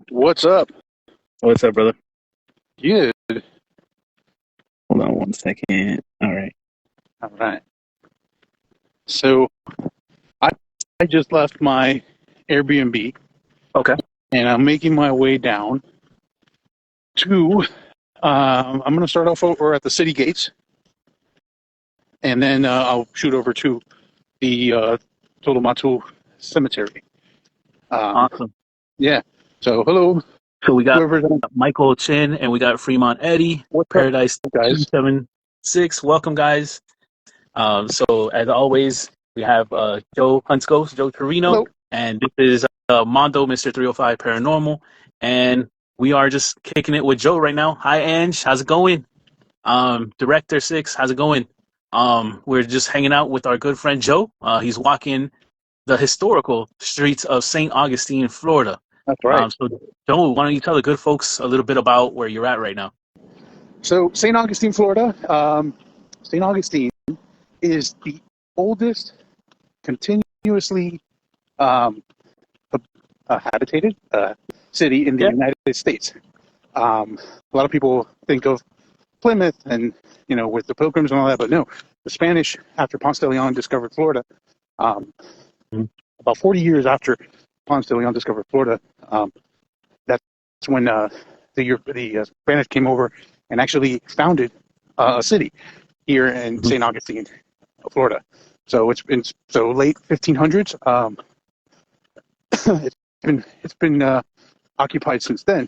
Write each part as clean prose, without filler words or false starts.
What's up? What's up, brother? Good. Hold on 1 second. All right. All right. So I I just left my Airbnb Okay. and I'm making my way down to. I'm going to start off over at the city gates, and then I'll shoot over to the Tolomato Cemetery. Awesome. Yeah. So hello, So we got whoever's on. Michael Chin and we got Fremont Eddie, What's up, Paradise guys? 276. Welcome, guys. So as always, we have Joe Huntsghost, Joe Torino, Hello. and this is Mondo, Mr. 305 Paranormal. And we are just kicking it with Joe right now. Hi, Ange. How's it going? Director 6, how's it going? We're just hanging out with our good friend Joe. He's walking the historical streets of St. Augustine, Florida. That's right. So, Joe, why don't you tell the good folks a little bit about where you're at right now? So St. Augustine, Florida. St. Augustine is the oldest continuously um, habitated city in the United States. A lot of people think of Plymouth and, with the Pilgrims and all that, but no, the Spanish, after Ponce de Leon discovered Florida, about 40 years after Ponce de Leon discovered Florida, that's when the Spanish came over and actually founded a city here in St. Augustine, Florida. So it's been late 1500s. It's been occupied since then.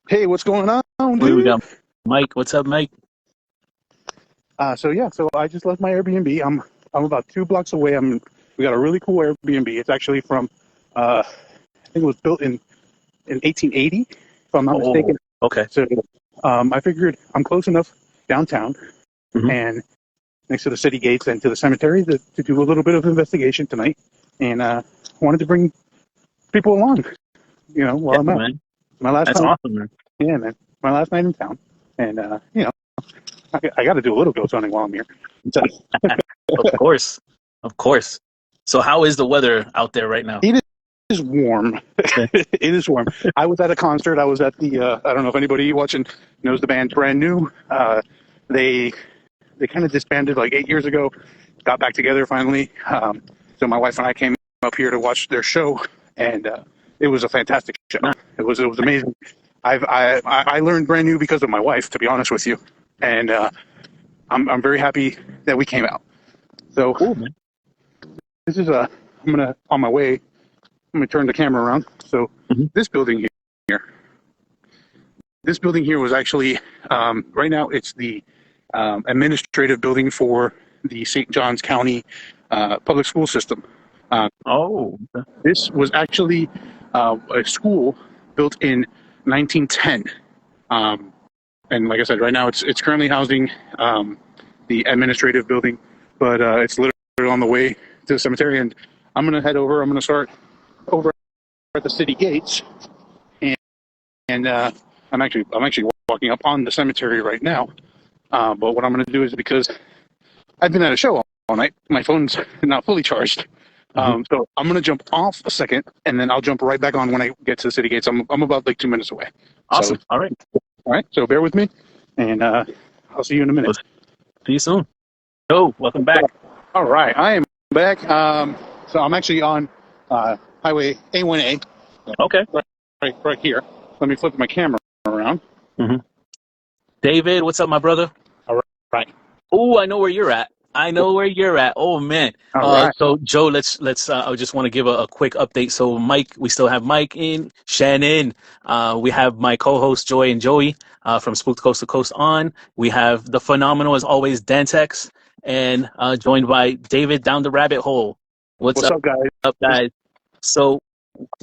Hey, what's going on, dude? We got Mike. What's up, Mike? So I just left my Airbnb. I'm about 2 blocks away. We got a really cool Airbnb. It's actually from I think it was built in 1880, if I'm not mistaken. Okay. So I figured I'm close enough downtown and next to the city gates and to the cemetery to do a little bit of investigation tonight. And wanted to bring people along, while I'm out. Man. My last That's time, awesome, man. Yeah, man. My last night in town. And, I got to do a little ghost hunting while I'm here. So, Of course. Of course. So how is the weather out there right now? it is warm. It is warm. I was at a concert. I was at the, I don't know if anybody watching knows the band Brand New. They kind of disbanded like 8 years ago, got back together finally. So my wife and I came up here to watch their show, and it was a fantastic show. It was amazing. I learned Brand New because of my wife, to be honest with you, and I'm very happy that we came out. So cool, man. this is on my way. I'm gonna turn the camera around. So this building here was actually right now it's the administrative building for the St. Johns County public school system. This was actually a school built in 1910, and like I said, right now it's currently housing the administrative building, but it's literally on the way to the cemetery. And I'm gonna head over. I'm gonna start over at the city gates, and I'm actually walking up on the cemetery right now. But what I'm gonna do is, because I've been at a show all night, my phone's not fully charged. So I'm gonna jump off a second, and then I'll jump right back on when I get to the city gates. I'm about like 2 minutes away. Awesome. So, all right. So bear with me, and I'll see you in a minute. See you soon. Joe, welcome back. All right, I am back. So I'm actually on Highway A1A. Okay. Right here. Let me flip my camera around. David, what's up, my brother? All right. Oh, I know where you're at. Oh man. All right. So Joe, let's I just want to give a quick update. So Mike, we still have Mike in, Shannon. We have my co-host Joy and Joey from Spooked Coast to Coast on. We have the phenomenal as always Dantex, and joined by David down the rabbit hole. What's up, guys? So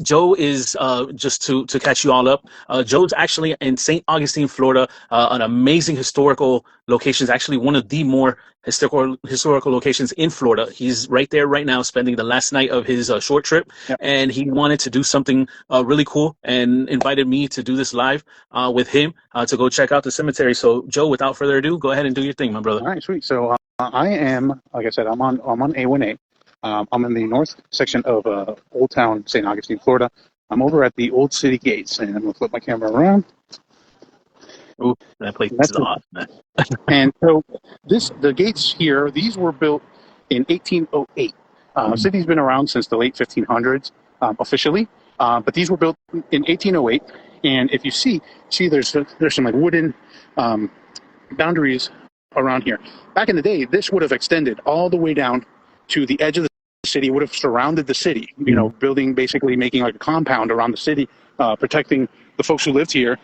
Joe is just to catch you all up. Joe's actually in St. Augustine, Florida, an amazing historical location. It's actually one of the more historical locations in Florida. He's right there right now, spending the last night of his short trip, and he wanted to do something really cool and invited me to do this live with him to go check out the cemetery. So, Joe, without further ado, go ahead and do your thing, my brother. All right, sweet. So I am, like I said, I'm on A1A. I'm in the north section of Old Town, St. Augustine, Florida. I'm over at the old city gates, and I'm gonna flip my camera around. Ooh, that place And is that's it. awesome, man. And so the gates here, these were built in 1808. City's been around since the late 1500s officially, but these were built in 1808. And if you see there's some like wooden boundaries around here. Back in the day, this would have extended all the way down to the edge of the city. Would have surrounded the city. You know, building basically making like a compound around the city, protecting the folks who lived here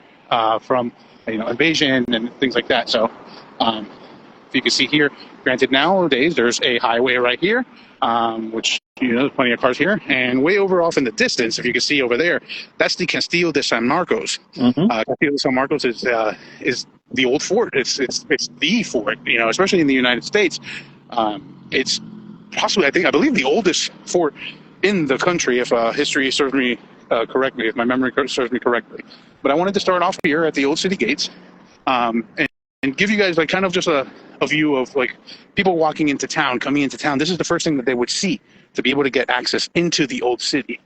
from invasion and things like that. So if you can see here, granted nowadays there's a highway right here, which there's plenty of cars here, and way over off in the distance, if you can see over there, that's the Castillo de San Marcos. Castillo de San Marcos is the old fort. It's the fort, especially in the United States. It's possibly, I believe, the oldest fort in the country, if history serves me correctly, if my memory serves me correctly. But I wanted to start off here at the old city gates, and give you guys like kind of just a view of like people walking into town, coming into town. This is the first thing that they would see to be able to get access into the old city.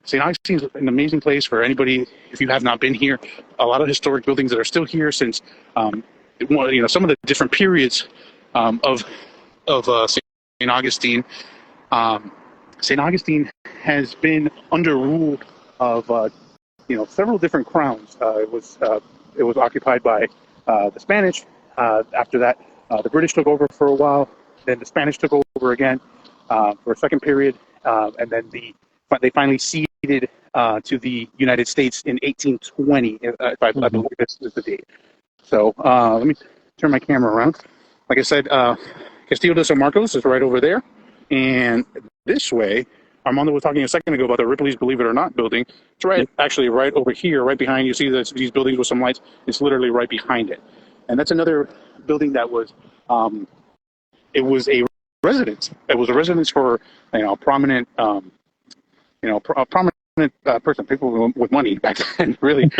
St. Augustine is an amazing place for anybody if you have not been here. A lot of historic buildings that are still here since some of the different periods of St. Augustine. St. Augustine has been under rule of several different crowns. It was occupied by the Spanish. After that, the British took over for a while. Then the Spanish took over again for a second period, and then they finally ceded to the United States in 1820. I believe this is the date. So let me turn my camera around. Like I said, Castillo de San Marcos is right over there, and this way, Armando was talking a second ago about the Ripley's Believe It or Not building. It's actually right over here, right behind. You see these buildings with some lights. It's literally right behind it, and that's another building that was. It was a residence. It was a residence for a prominent, a prominent person, people with money back then, really.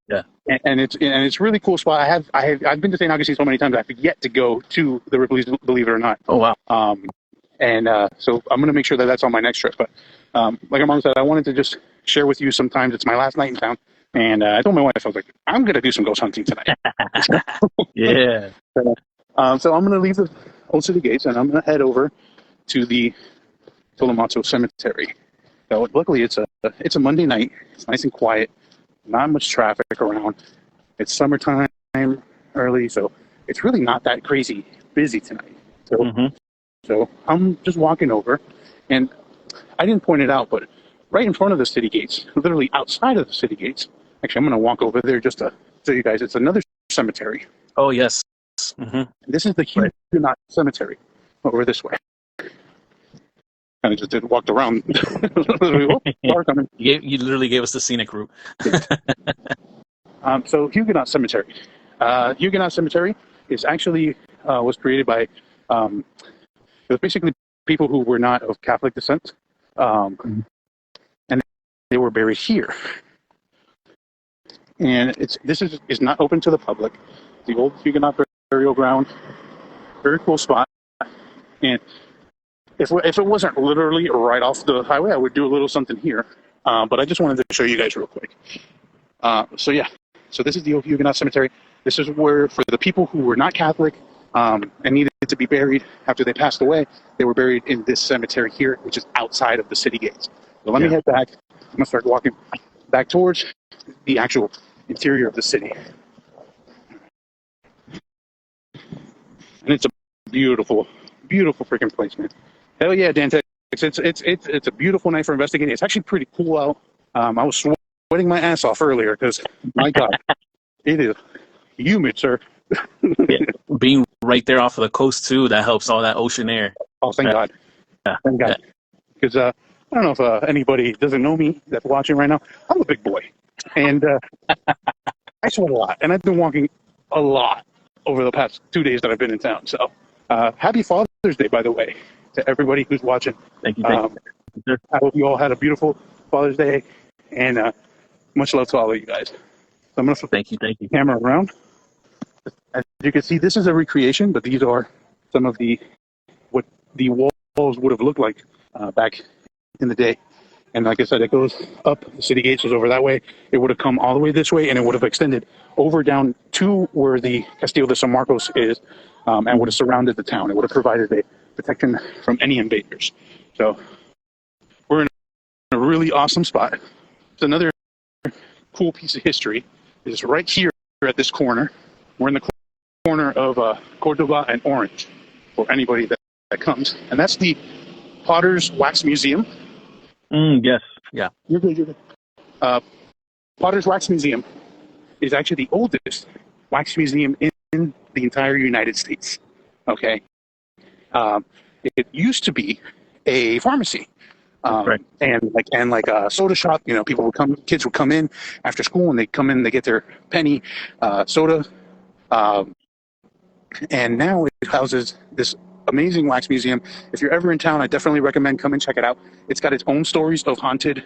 Yeah. And it's really cool spot. I've been to St. Augustine so many times I've yet to go to the Ripley's Believe It or Not. Oh wow. So I'm going to make sure that that's on my next trip. But like Armando said, I wanted to just share with you sometimes. It's my last night in town. And I told my wife, I was like, I'm going to do some ghost hunting tonight. Yeah. So I'm going to leave the old city gates and I'm going to head over to the Tolomato Cemetery. So luckily it's a Monday night. It's nice and quiet. Not much traffic around. It's summertime early, so it's really not that crazy busy tonight. So I'm just walking over, and I didn't point it out, but right in front of the city gates, literally outside of the city gates, actually I'm going to walk over there just to show you guys, it's another cemetery. Oh, yes. This is the Huguenot Cemetery over this way. Kind of just walked around. You literally gave us the scenic route. So Huguenot Cemetery. Huguenot Cemetery is actually was created by it was basically people who were not of Catholic descent, and they were buried here. And this is not open to the public. The old Huguenot burial ground, very cool spot. And if it wasn't literally right off the highway, I would do a little something here. But I just wanted to show you guys real quick. So this is the old Huguenot Cemetery. This is where, for the people who were not Catholic and needed to be buried after they passed away, they were buried in this cemetery here, which is outside of the city gates. So let me head back. I'm going to start walking back towards the actual interior of the city. And it's a beautiful, beautiful freaking place, man. Hell yeah, Dante. It's a beautiful night for investigating. It's actually pretty cool out. I was sweating my ass off earlier because, my God, it is humid, sir. Being right there off of the coast, too, that helps all that ocean air. Oh, thank God. Thank God. Because I don't know if anybody doesn't know me that's watching right now. I'm a big boy. And I sweat a lot. And I've been walking a lot over the past 2 days that I've been in town. So happy Father's Day, by the way, to everybody who's watching. Thank you. I hope you all had a beautiful Father's Day. And much love to all of you guys. So I'm going to flip the camera around. As you can see, this is a recreation, but these are some of what the walls would have looked like back in the day. And like I said, it goes up. The city gates was over that way. It would have come all the way this way, and it would have extended over down to where the Castillo de San Marcos is, and would have surrounded the town. It would have provided a protection from any invaders. So we're in a really awesome spot. It's another cool piece of history. Is right here at this corner. We're in the corner of Cordoba and Orange for anybody that comes, and that's the Potter's Wax Museum. Yes. Yeah. You're good. You're good. Potter's Wax Museum is actually the oldest wax museum in the entire United States. Okay. It used to be a pharmacy. Right. And like a soda shop, people would come, kids would come in after school, and they come in, they get their penny soda, and now it houses this amazing wax museum. If you're ever in town, I definitely recommend come and check it out. It's got its own stories of haunted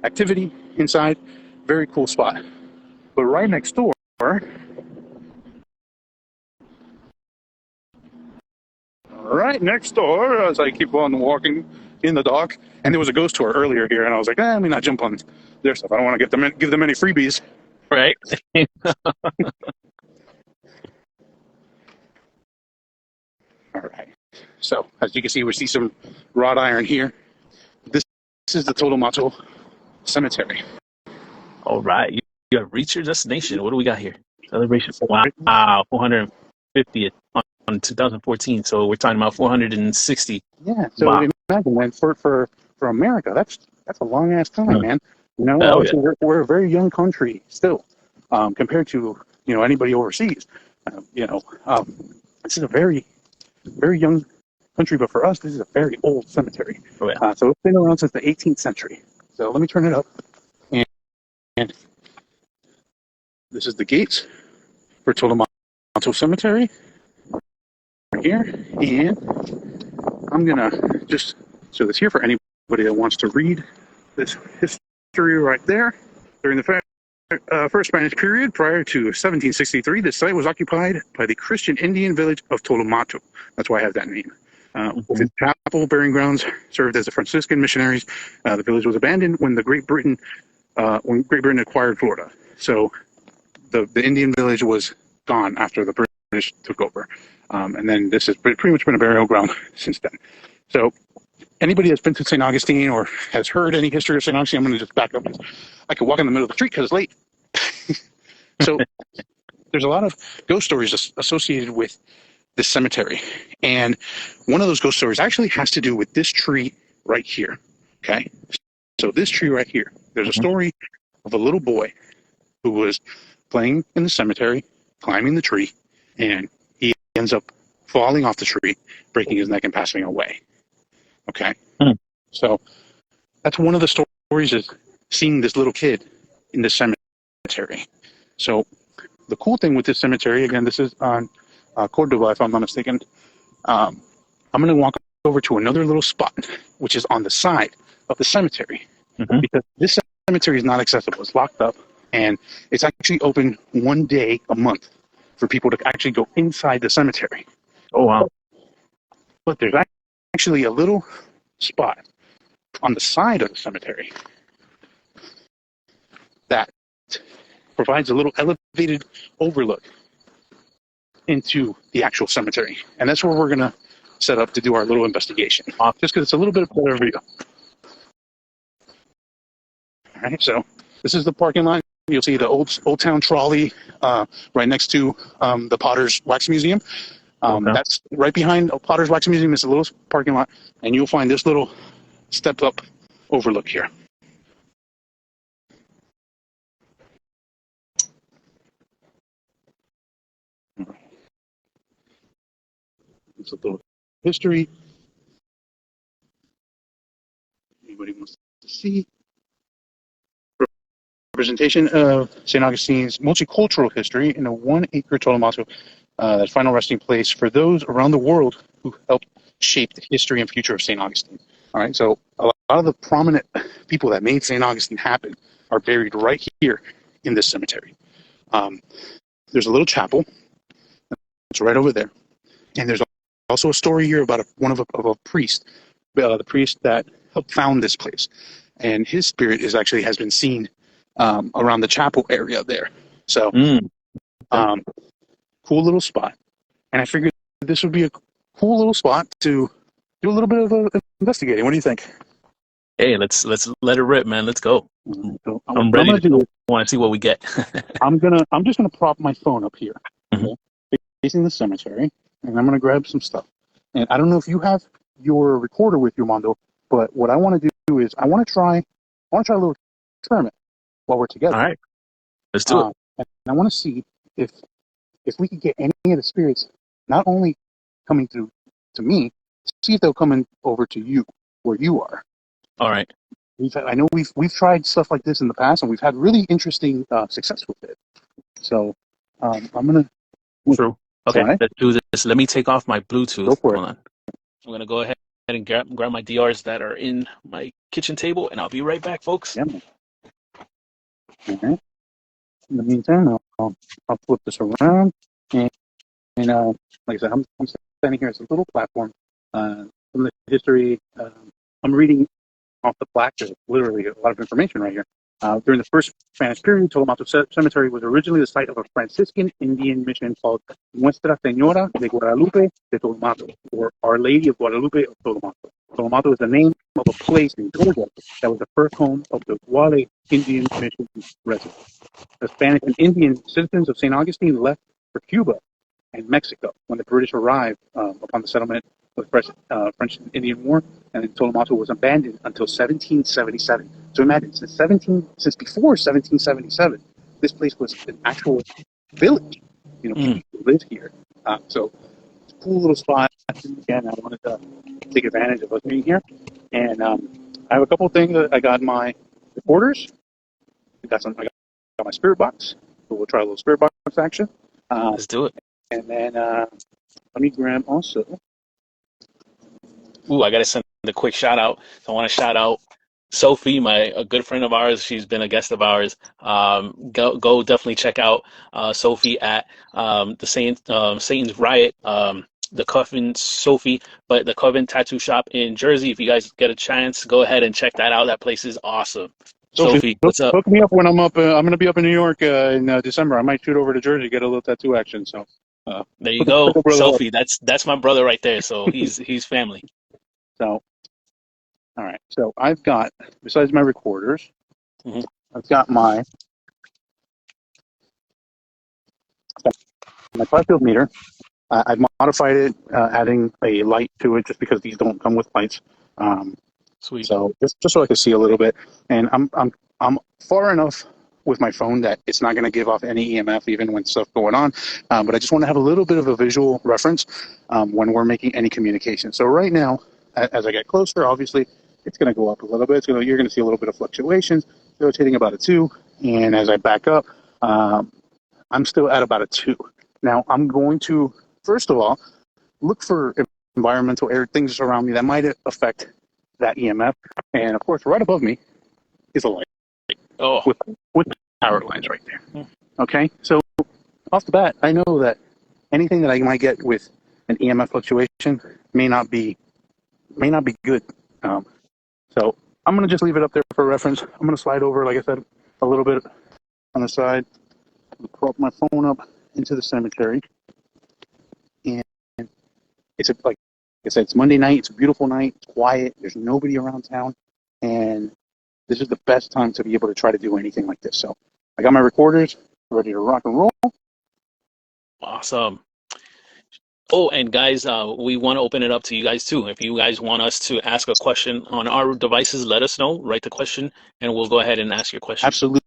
activity inside. Very cool spot. But right next door, as I keep on walking in the dark, and there was a ghost tour earlier here, and I was like, let me not jump on their stuff. I don't want to give them any freebies. Right. All right. So as you can see, we see some wrought iron here. This is the Tolomato Cemetery. All right. You have reached your destination. What do we got here? Celebration. Wow. 450th on 2014. So we're talking about 460. Yeah. So wow. Imagine, man, for America, that's a long ass time, man. We're a very young country still, compared to anybody overseas. This is a very, very young country, but for us, this is a very old cemetery. Oh, yeah. So it's been around since the 18th century. So let me turn it up, and this is the gates for Tolomato Cemetery right here, and I'm gonna just show this here for anybody that wants to read this history right there. During the first Spanish period, prior to 1763, the site was occupied by the Christian Indian village of Tolomato. That's why I have that name. With its chapel, burying grounds served as the Franciscan missionaries. The village was abandoned when Great Britain acquired Florida. So the Indian village was gone after the British took over. And then this has pretty much been a burial ground since then. So anybody that's been to St. Augustine or has heard any history of St. Augustine, I'm going to just back up. I could walk in the middle of the street because it's late. So there's a lot of ghost stories associated with this cemetery. And one of those ghost stories actually has to do with this tree right here. Okay. So this tree right here, there's a story of a little boy who was playing in the cemetery, climbing the tree, and he ends up falling off the tree, breaking his neck and passing away. Okay. So that's one of the stories, is seeing this little kid in the cemetery. So the cool thing with this cemetery, again, this is on Cordoba, if I'm not mistaken. I'm going to walk over to another little spot, which is on the side of the cemetery, because this cemetery is not accessible. It's locked up, and it's actually open one day a month for people to actually go inside the cemetery. Oh, wow. But there's actually a little spot on the side of the cemetery that provides a little elevated overlook into the actual cemetery. And that's where we're going to set up to do our little investigation, just because it's a little bit of a better view. All right, so this is the parking lot. You'll see the old town trolley right next to the Potter's Wax Museum. That's right behind Potter's Wax Museum is a little parking lot, and you'll find this little stepped up overlook here. It's a little history. Anybody wants to see? Representation of St. Augustine's multicultural history in a 1-acre Tolomato, that final resting place for those around the world who helped shape the history and future of St. Augustine. All right, so a lot of the prominent people that made St. Augustine happen are buried right here in this cemetery. There's a little chapel. It's right over there. And there's also a story here about one of a priest, the priest that helped found this place, and his spirit has been seen around the chapel area there. So, Okay. cool little spot. And I figured this would be a cool little spot to do a little bit of investigating. What do you think? Hey, let's let it rip, man. Let's go. So I'm what I'm ready gonna to. do is Want to see what we get. I'm just gonna prop my phone up here, Mhm. okay, facing the cemetery, and I'm gonna grab some stuff. And I don't know if you have your recorder with you, Mondo, but what I want to do is I want to try a little experiment while we're together. All right, let's do it. And I want to see if we could get any of the spirits not only coming through to me, see if they'll come in over to you where you are. All right. I know we've tried stuff like this in the past, and we've had really interesting success with it. So I'm gonna True. Okay, try. let's do this. Let me take off my Go Bluetooth. for it. Hold on. I'm gonna go ahead and grab my DRs that are in my kitchen table, and I'll be right back, folks. Yeah. All right. In the meantime, I'll flip this around, and like I said, I'm standing here as a little platform from the history. I'm reading off the plaque. There's literally a lot of information right here. During the first Spanish period, Tolomato Cemetery was originally the site of a Franciscan Indian mission called Nuestra Señora de Guadalupe de Tolomato, or Our Lady of Guadalupe of Tolomato. Tolomato is the name of a place in Georgia that was the first home of the Guale Indian mission residents. The Spanish and Indian citizens of St. Augustine left for Cuba and Mexico when the British arrived upon the settlement of the French and Indian War, and then Tolomato was abandoned until 1777. So imagine, since before 1777, this place was an actual village. People lived here. So it's a cool little spot. Again, I wanted to take advantage of us being here, and I have a couple of things that I got in my recorders. I got my spirit box. So we'll try a little spirit box action. Let's do it. And then let me grab also. Ooh, I gotta send a quick shout out. So I want to shout out Sophie, a good friend of ours. She's been a guest of ours. Go definitely check out Sophie at the Satan's Riot, the Coven Sophie, but the Coven Tattoo Shop in Jersey. If you guys get a chance, go ahead and check that out. That place is awesome. Sophie, what's up? Hook me up when I'm up. I'm going to be up in New York in December. I might shoot over to Jersey, get a little tattoo action. So There you go, hook a brother up. Sophie. That's my brother right there. So he's family. So, all right. So I've got, besides my recorders, I've got my five-field meter. I've modified it, adding a light to it, just because these don't come with lights. Sweet. So just so I can see a little bit, and I'm far enough with my phone that it's not going to give off any EMF even when stuff going on. But I just want to have a little bit of a visual reference when we're making any communication. So right now, as I get closer, obviously it's going to go up a little bit. You're going to see a little bit of fluctuations. So it's hitting about a 2, and as I back up, I'm still at about a 2. Now I'm going to first of all look for environmental things around me that might affect that EMF, and of course, right above me is a light with power lines right there. Okay, so off the bat, I know that anything that I might get with an EMF fluctuation may not be good. So I'm gonna just leave it up there for reference. I'm gonna slide over, like I said, a little bit on the side, prop my phone up into the cemetery, and like I said, it's Monday night. It's a beautiful night. It's quiet. There's nobody around town, and this is the best time to be able to try to do anything like this. So I got my recorders ready to rock and roll. Awesome. Oh, and guys, we want to open it up to you guys too. If you guys want us to ask a question on our devices, let us know. Write the question, and we'll go ahead and ask your question. Absolutely.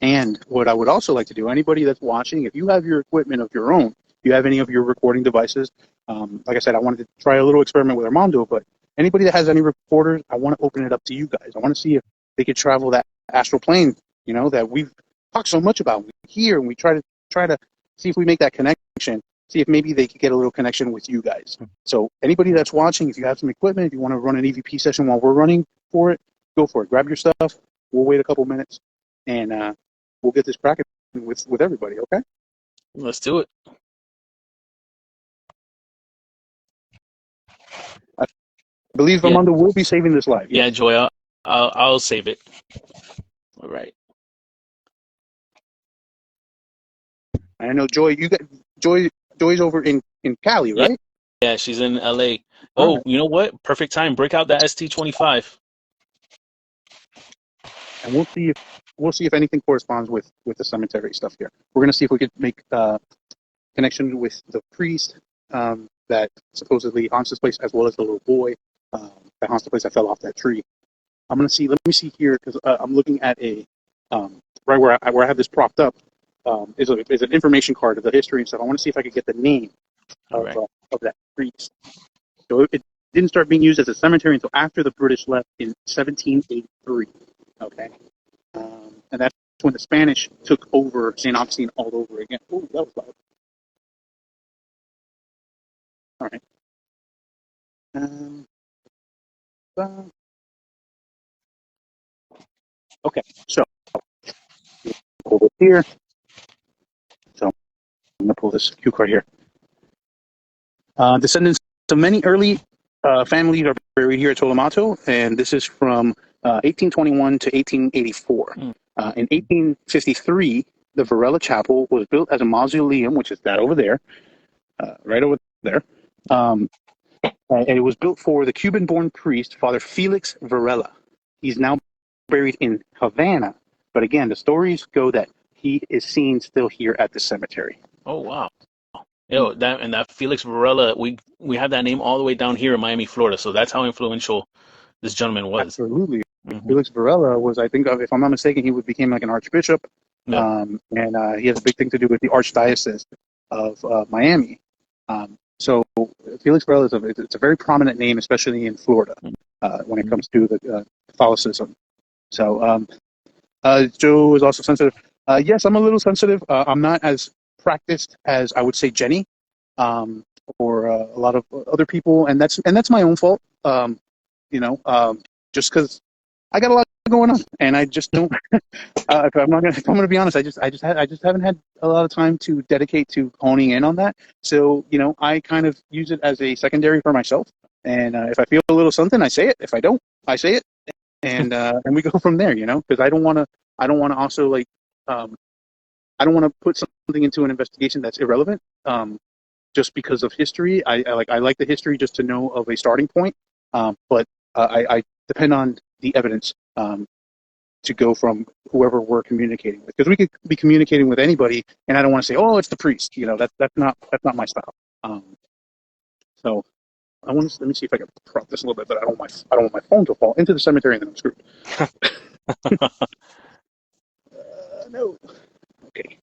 And what I would also like to do, anybody that's watching, if you have your equipment of your own, you have any of your recording devices, like I said, I wanted to try a little experiment with Armando, but anybody that has any recorders, I want to open it up to you guys. I want to see if they could travel that astral plane, that we've talked so much about. We hear and we try to see if we make that connection, see if maybe they could get a little connection with you guys. So anybody that's watching, if you have some equipment, if you want to run an EVP session while we're running for it, go for it. Grab your stuff. We'll wait a couple minutes, and we'll get this cracking with everybody, okay? Let's do it. believe Yeah, Mondo will be saving this live. yeah, Yes. Joy. I'll save it. All right. I know Joy. You got Joy. Joy's over in Cali, Yeah, right? yeah, she's in LA. All Oh, right. you know what? Perfect time. Break out that ST25. And we'll see if anything corresponds with the cemetery stuff here. We're gonna see if we could make connection with the priest that supposedly haunts this place, as well as the little boy that haunts the place that fell off that tree. I'm gonna see. Let me see here because I'm looking at a right where I have this propped up is an information card of the history and stuff. I want to see if I could get the name All right. of that priest. So it didn't start being used as a cemetery until after the British left in 1783. Okay, and that's when the Spanish took over St. Augustine all over again. Oh, that was loud. All right. Um, okay, so pull this here. So I'm going to pull this cue card here. Descendants of many early families are buried here at Tolomato, and this is from 1821 to 1884. Mm. In 1853, the Varela Chapel was built as a mausoleum, which is that over there, right over there. And it was built for the Cuban-born priest, Father Felix Varela. He's now buried in Havana, but again, the stories go that he is seen still here at the cemetery. Oh, wow. Yo, that Felix Varela, we have that name all the way down here in Miami, Florida. So that's how influential this gentleman was. Absolutely. Hmm. Felix Varela was, I think, if I'm not mistaken, he became like an archbishop, Yeah. and he has a big thing to do with the archdiocese of Miami. So Felix Varela it's a very prominent name, especially in Florida, when it comes to the Catholicism. So Joe is also sensitive. Yes, I'm a little sensitive. I'm not as practiced as I would say Jenny, um, or a lot of other people, and that's my own fault. Just because I got a lot going on, and I just don't. If I'm gonna be honest, I just haven't had a lot of time to dedicate to honing in on that. So I kind of use it as a secondary for myself. And if I feel a little something, I say it. If I don't, I say it, and we go from there. Because I don't want to also like I don't want to put something into an investigation that's irrelevant. Just because of history, I like the history just to know of a starting point. But I depend on the evidence to go from whoever we're communicating with, because we could be communicating with anybody, and I don't want to say, oh, it's the priest. That's not my style. So let me see if I can prop this a little bit, but I don't want my phone to fall into the cemetery and then I'm screwed. No. Okay.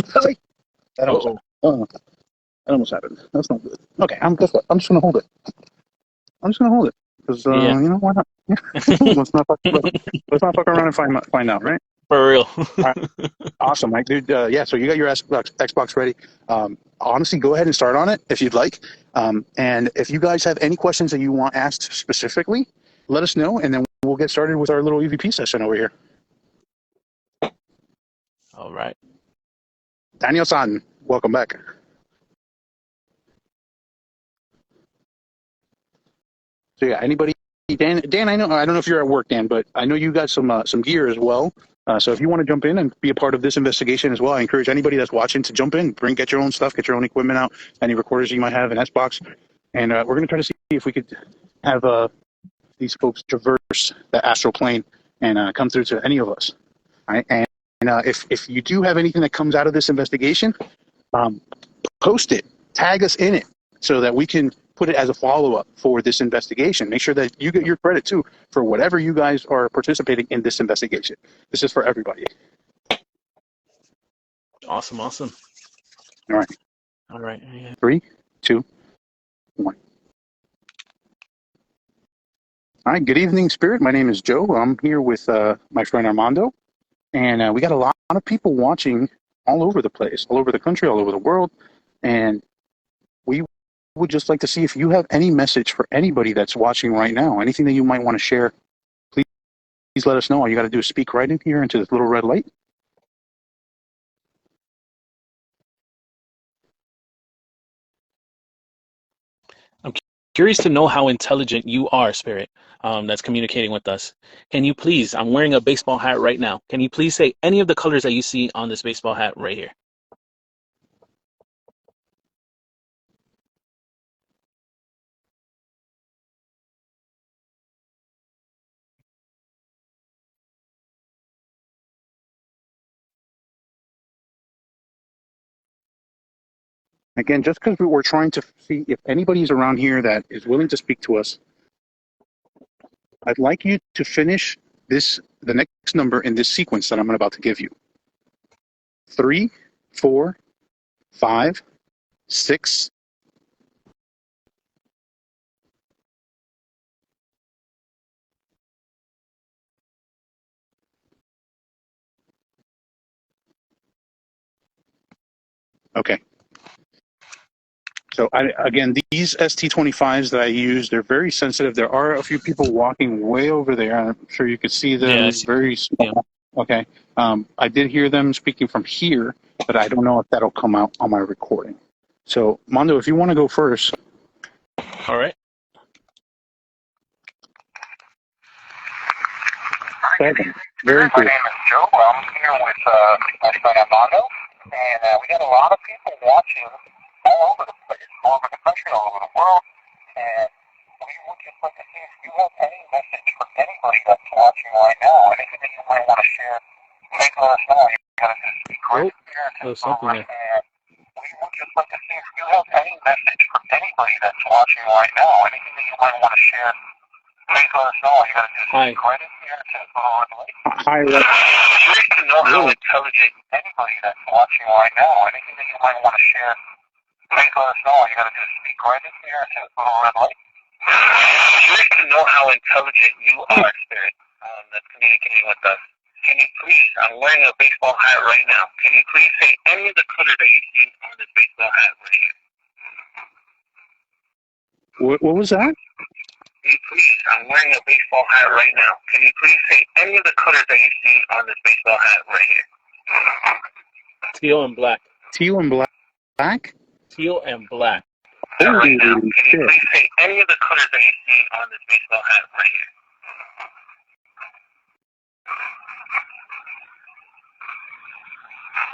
Sorry. That almost Uh-oh. happened. That almost happened. That's not good. Okay. Guess what? I'm just gonna hold it. Because Yeah. why not? Yeah. let's not fuck around and find out, right? For real. All right. Awesome, Mike, dude. Yeah, so you got your Xbox ready. Honestly, go ahead and start on it if you'd like. And if you guys have any questions that you want asked specifically, let us know, and then we'll get started with our little EVP session over here. All right. Daniel-san, welcome back. So yeah, anybody? Dan, I don't know if you're at work, Dan, but I know you got some gear as well. So if you want to jump in and be a part of this investigation as well, I encourage anybody that's watching to jump in, get your own stuff, get your own equipment out, any recorders you might have, an Xbox, and we're going to try to see if we could have these folks traverse the astral plane and come through to any of us. All right? And if you do have anything that comes out of this investigation, post it, tag us in it, so that we can put it as a follow-up for this investigation. Make sure that you get your credit too for whatever you guys are participating in this investigation. This is for everybody. Awesome. Awesome. All right. All right. Yeah. 3, 2, 1. All right. Good evening, Spirit. My name is Joe. I'm here with my friend Armando, and we got a lot of people watching all over the place, all over the country, all over the world, and we would just like to see if you have any message for anybody that's watching right now. Anything that you might want to share, please let us know. All you got to do is speak right in here into this little red light. I'm curious to know how intelligent you are, spirit, that's communicating with us. Can you please, I'm wearing a baseball hat right now. Can you please say any of the colors that you see on this baseball hat right here? Again, just because we're trying to see if anybody's around here that is willing to speak to us, I'd like you to finish the next number in this sequence that I'm about to give you. 3, 4, 5, 6. Okay. So again, these ST25s that I use, they're very sensitive. There are a few people walking way over there. I'm sure you can see Yeah, I them. see. Very Yeah. small. Okay. I did hear them speaking from here, but I don't know if that'll come out on my recording. So, Mondo, if you want to go first. All right. Very My cool. name is Joe. I'm here with my friend Mondo, and we got a lot of people watching all over the place, all over the country, all over the world, and we would just like to see if you have any message for anybody that's watching right now, anything that you might want to share, please let us know. You gotta just speak right here to the something right there. hand. We would just like to see if you have any message for anybody that's watching right now, anything that you might want to share. Please let us know. You gotta just speak right in here to the right hand. Hi, Rex. Curious to know how intelligent anybody that's watching right now, anything that you might want to share, please let us know. You gotta just speak right in here to the red light. Curious to know how intelligent you are, Spirit, that's communicating with us. Can you please, I'm wearing a baseball hat right now. Can you please say any of the colors that you see on this baseball hat right here? What was that? Can you please, I'm wearing a baseball hat right now. Can you please say any of the colors that you see on this baseball hat right here? Teal and black. Teal and black? Teal and black. Right now, can you shit. please say any of the colors that you see on this baseball hat right here?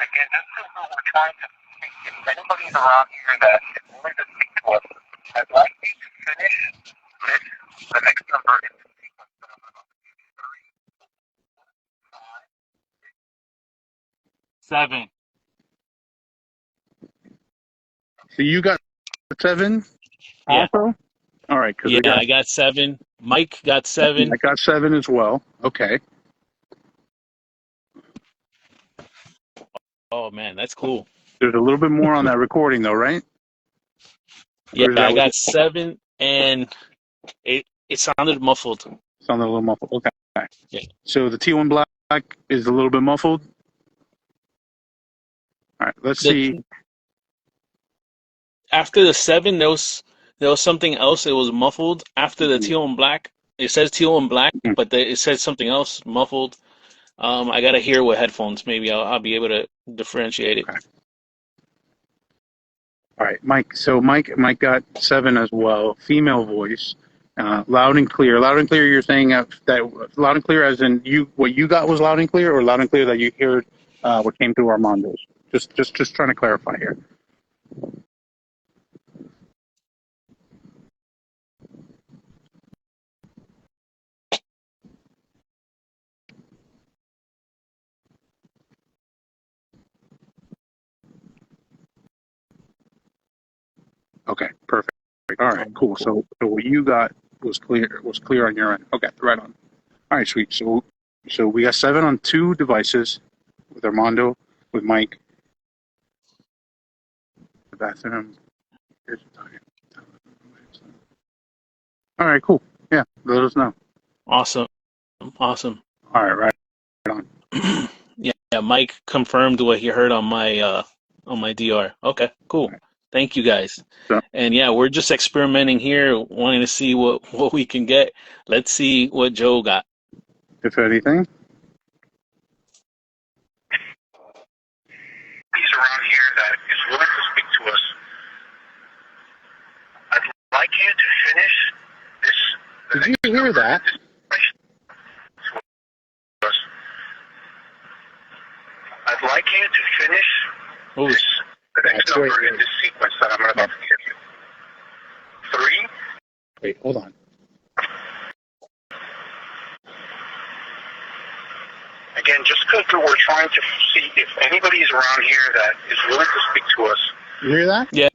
Again, this is what we're trying to speak. If anybody's around here that is willing to speak to us, I'd like you to finish the next number in the sequence that I'm about to give you. 3, 5. 7. So you got 7 Yeah. also? All right, because Yeah, I got 7. Mike got 7. I got 7 as well. Okay. Oh man, that's cool. There's a little bit more on that recording, though, right? Yeah, Or is that I what got 7, and it sounded muffled. sounded a little muffled? Okay. Yeah. So the teal and black is a little bit muffled. All right, let's see. After the 7, there was something else. It was muffled. After the teal and black, it says teal and black, but it says something else muffled. I gotta hear with headphones. Maybe I'll be able to differentiate it. Okay. All right, Mike. So Mike got 7 as well. Female voice, loud and clear. Loud and clear. You're saying that loud and clear, as in what you got was loud and clear, or loud and clear that you heard what came through Armando's. Just trying to clarify here. Okay, perfect. All right, cool. So what you got was clear on your end. Okay, right on. All right, sweet. So we got 7 on 2 devices with Armando, with Mike. The bathroom. Here's the time. All right, cool. Yeah, let us know. Awesome. All right on. Yeah, Mike confirmed what he heard on my DR. Okay, cool. Thank you guys. So, And yeah, we're just experimenting here, wanting to see what we can get. Let's see what Joe got. if anything, He's around here that is willing to speak to us. I'd like you to finish to hear that. I'd like you to finish the next number in this sequence that I'm about to give you. 3. Wait, hold on. Again, just because we're trying to see if anybody's around here that is willing to speak to us. You hear that? Yeah,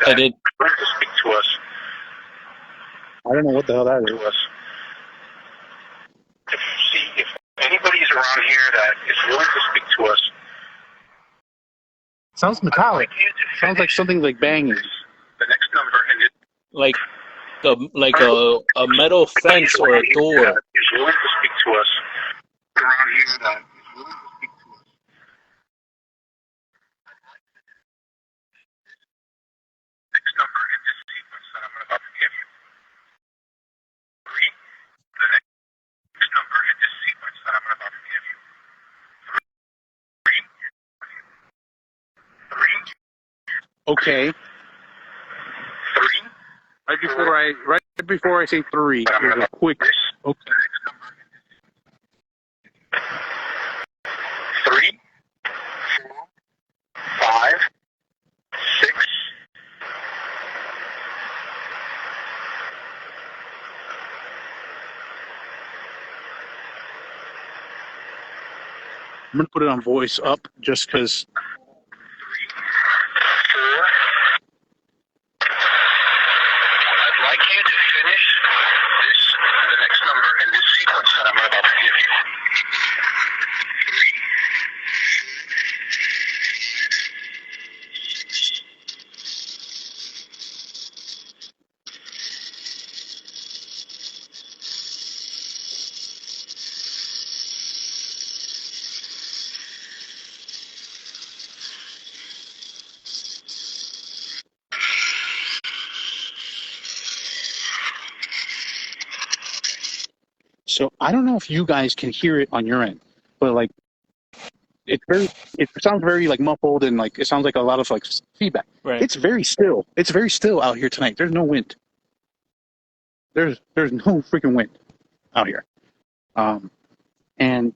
I did. Willing to speak to us. I don't know what the hell that is. To us. To see if anybody's around here that is willing to speak to us. Sounds metallic. Sounds like something like banging. The next number in it. Like a metal fence or a door. Is willing to speak to us. Around here that is willing to speak to us. Next number in this sequence that I'm about to give you. 3. The next number in this sequence that I'm about to give you. 3. Okay. 3. Right before I say 3, there's a quick. Okay. 3, 4, 5, 6. I'm gonna put it on voice up just because. 3, 4. I'd like you to finish the next number in this sequence that I'm about to give you. 3. So I don't know if you guys can hear it on your end, but like it sounds very like muffled and like it sounds like a lot of like feedback. Right. It's very still. It's very still out here tonight. There's no wind. There's no freaking wind out here. And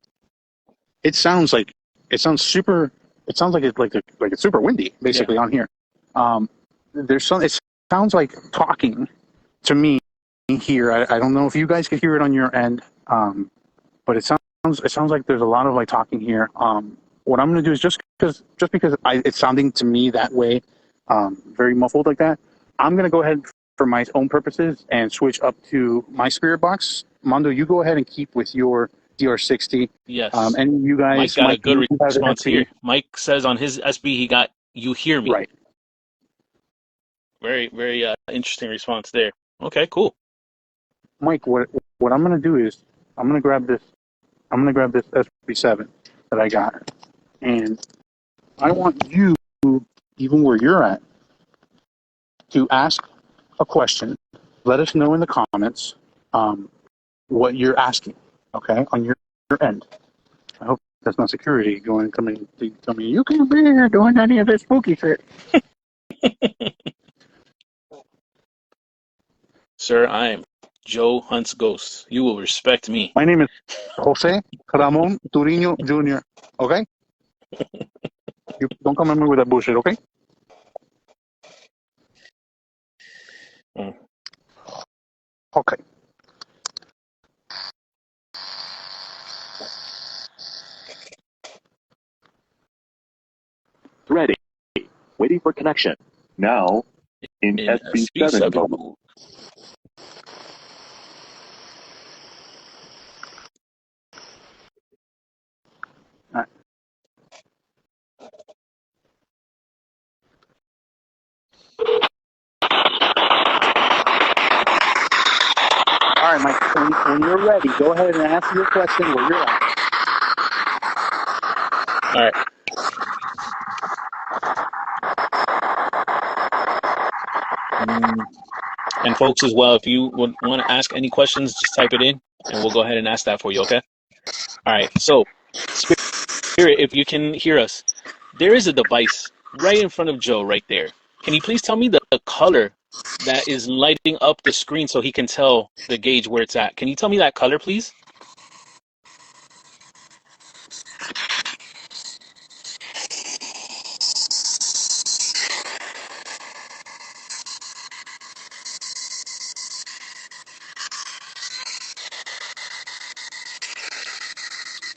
it sounds like it's super windy basically on here. It sounds like talking to me here. I don't know if you guys could hear it on your end, but it sounds like there's a lot of like talking here. What I'm going to do is just because it's sounding to me that way, very muffled like that, I'm going to go ahead for my own purposes and switch up to my spirit box. Mondo, you go ahead and keep with your DR60. Yes. And you guys, Mike got a good response here. Mike says on his SB he got "You hear me." Right. Very, very interesting response there. Okay, cool. Mike, what I'm going to do is I'm going to grab this SB7 that I got, and I want you, even where you're at, to ask a question. Let us know in the comments what you're asking. Okay, on your end. I hope that's not security coming to tell me you can't be here doing any of this spooky shit. Sir, I am Joe Hunt's ghost. You will respect me. My name is Jose Ramon Turino Jr. Okay? You don't come at me with that bullshit, okay? Okay. Ready. Waiting for connection. Now in SB7 mode. All right. All right, Mike, when you're ready, go ahead and answer your question where you're at. All right. And folks as well, if you would want to ask any questions, just type it in and we'll go ahead and ask that for you, okay? All right, so Spirit, if you can hear us, there is a device right in front of Joe right there. Can you please tell me the color that is lighting up the screen so he can tell the gauge where it's at. Can you tell me that color, please?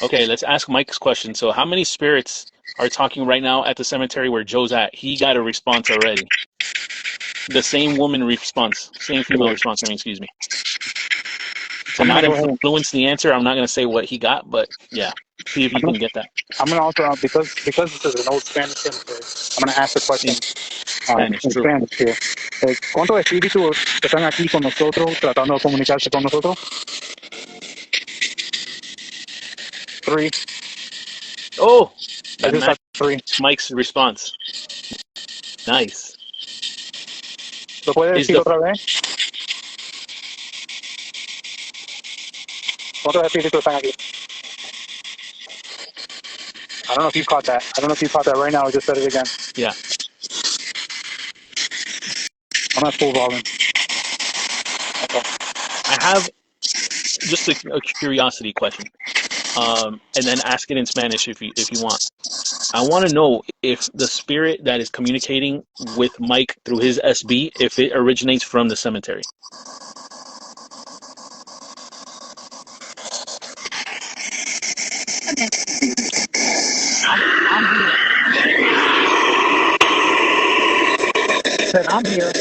Okay, let's ask Mike's question. So how many spirits are talking right now at the cemetery where Joe's at? He got a response already. The same woman response, same female response, excuse me. To not influence the answer, I'm not going to say what he got, but yeah, see if you can get that. I'm going to also, because this is an old Spanish cemetery, I'm going to ask the question Spanish, in true. Spanish here. ¿Cuántos espíritus están aquí con nosotros tratando de comunicarse con nosotros? 3. Oh, I that just got matched 3. Mike's response. Nice. ¿Lo puede decir otra vez? ¿Cuántos espíritus están aquí? I don't know if you caught that. I don't know if you caught that right now. I just said it again. Yeah. I'm at full volume. Okay. I have just a curiosity question, and then ask it in Spanish if you want. I want to know if the spirit that is communicating with Mike through his SB, if it originates from the cemetery. I'm here.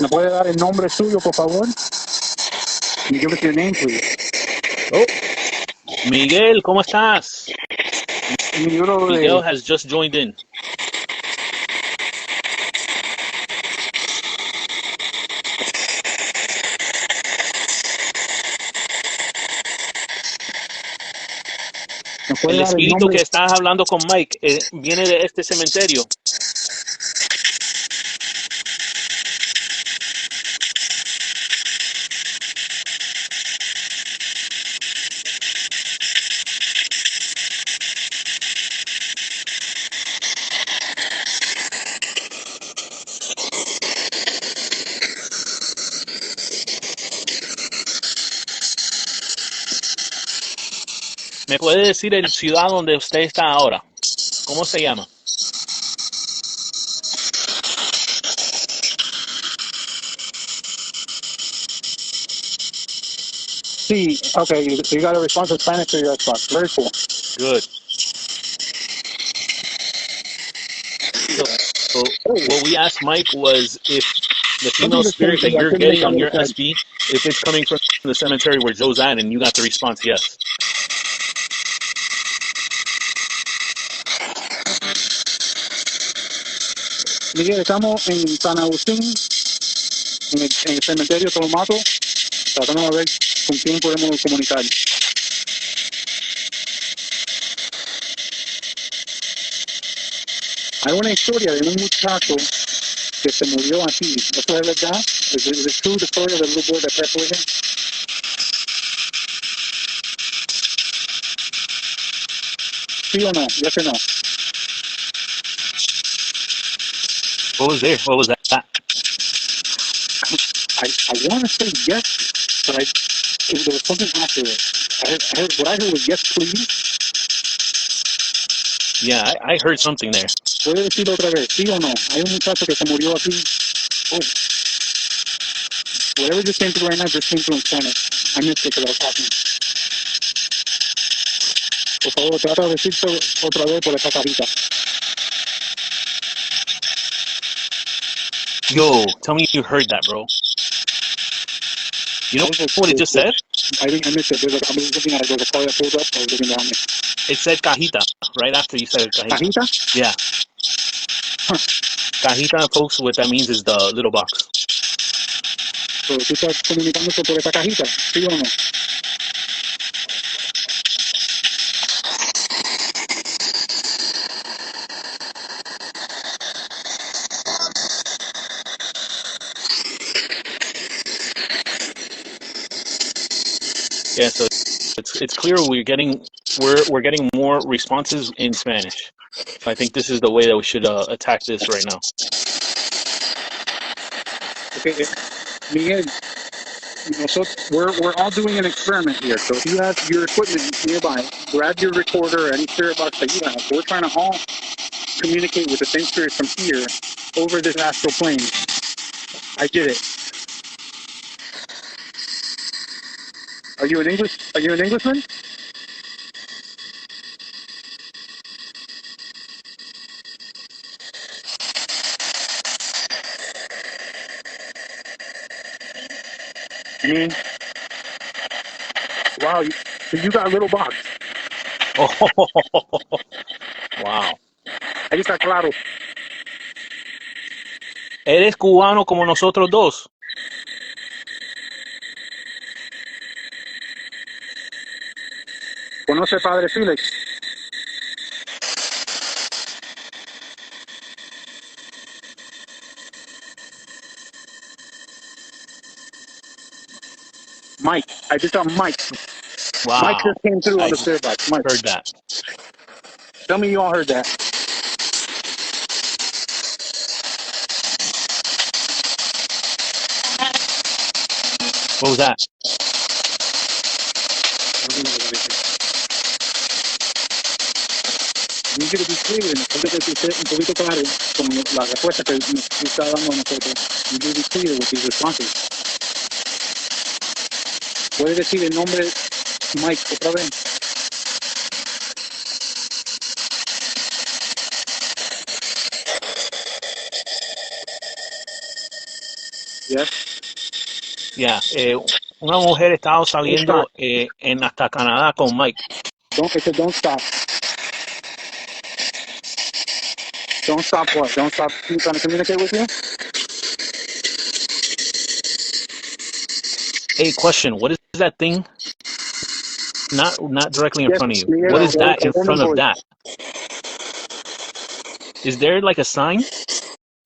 ¿Me puede dar el nombre suyo, por favor? Can you give us your name, please? Oh, Miguel, ¿cómo estás? Miguel has just joined in. El espíritu que estás hablando con Mike viene de este cementerio. ¿Me puede decir el ciudad donde usted está ahora? ¿Cómo se llama? Sí, okay, so you got a response in Spanish to your response. Very cool. Good. So what we asked Mike was if the female spirit that you're getting on your SB, if it's coming from the cemetery where Joe's at, and you got the response yes. Miguel, estamos en San Agustín, en el cementerio Tolomato, tratando de ver con quién podemos comunicar. Hay una historia de un muchacho que se murió aquí. ¿Eso es verdad? ¿Es it true, the story of the little boy that passed away? ¿Sí o no? Yes or no? What was there? What was that? I want to say yes, but there was something after it. What I heard was yes, please. Yeah, I heard something there. ¿Puede decirlo otra vez? ¿Sí o no? Hay un muchacho que se murió aquí. Oh. Whatever just came through right now just came through in Spanish. I missed it because I was talking. Por favor, trata de decirlo otra vez por esa cajita. Yo, tell me you heard that, bro. You know what it just said? I missed it. I was looking at it. There's a car that pulled up. I was looking down there. It said cajita right after you said cajita. ¿Cajita? Yeah. Huh. Cajita, folks, what that means is the little box. So, ¿tú estás comunicándote por esa cajita? ¿Sí o no? Yeah, so it's clear we're getting more responses in Spanish. So I think this is the way that we should attack this right now. Okay, Miguel, we're all doing an experiment here. So if you have your equipment nearby, grab your recorder or any spirit box that you have. We're trying to all communicate with the same spirit from here over this astral plane. I did it. Are you an Englishman? Wow, you got a little box. Oh, wow. Ahí está claro. Eres cubano como nosotros dos. ¿Conoce Padre Felix? Mike. I just saw Mike. Wow. Mike just came through on the spirit box. Mike. Heard that. Tell me you all heard that. What was that? I need you to be clear, necesito que usted un poquito claro con la respuesta que nos está dando a nosotros. You need to be clear with these responses. ¿Puede decir el nombre Mike otra vez? Yes. Yeah, una mujer estaba saliendo en hasta Canadá con Mike. Don't stop. Don't stop what? Don't stop trying to communicate with you? Hey, question. What is that thing? Not directly in front of you. Miguel, What is that in front of that? Is there like a sign?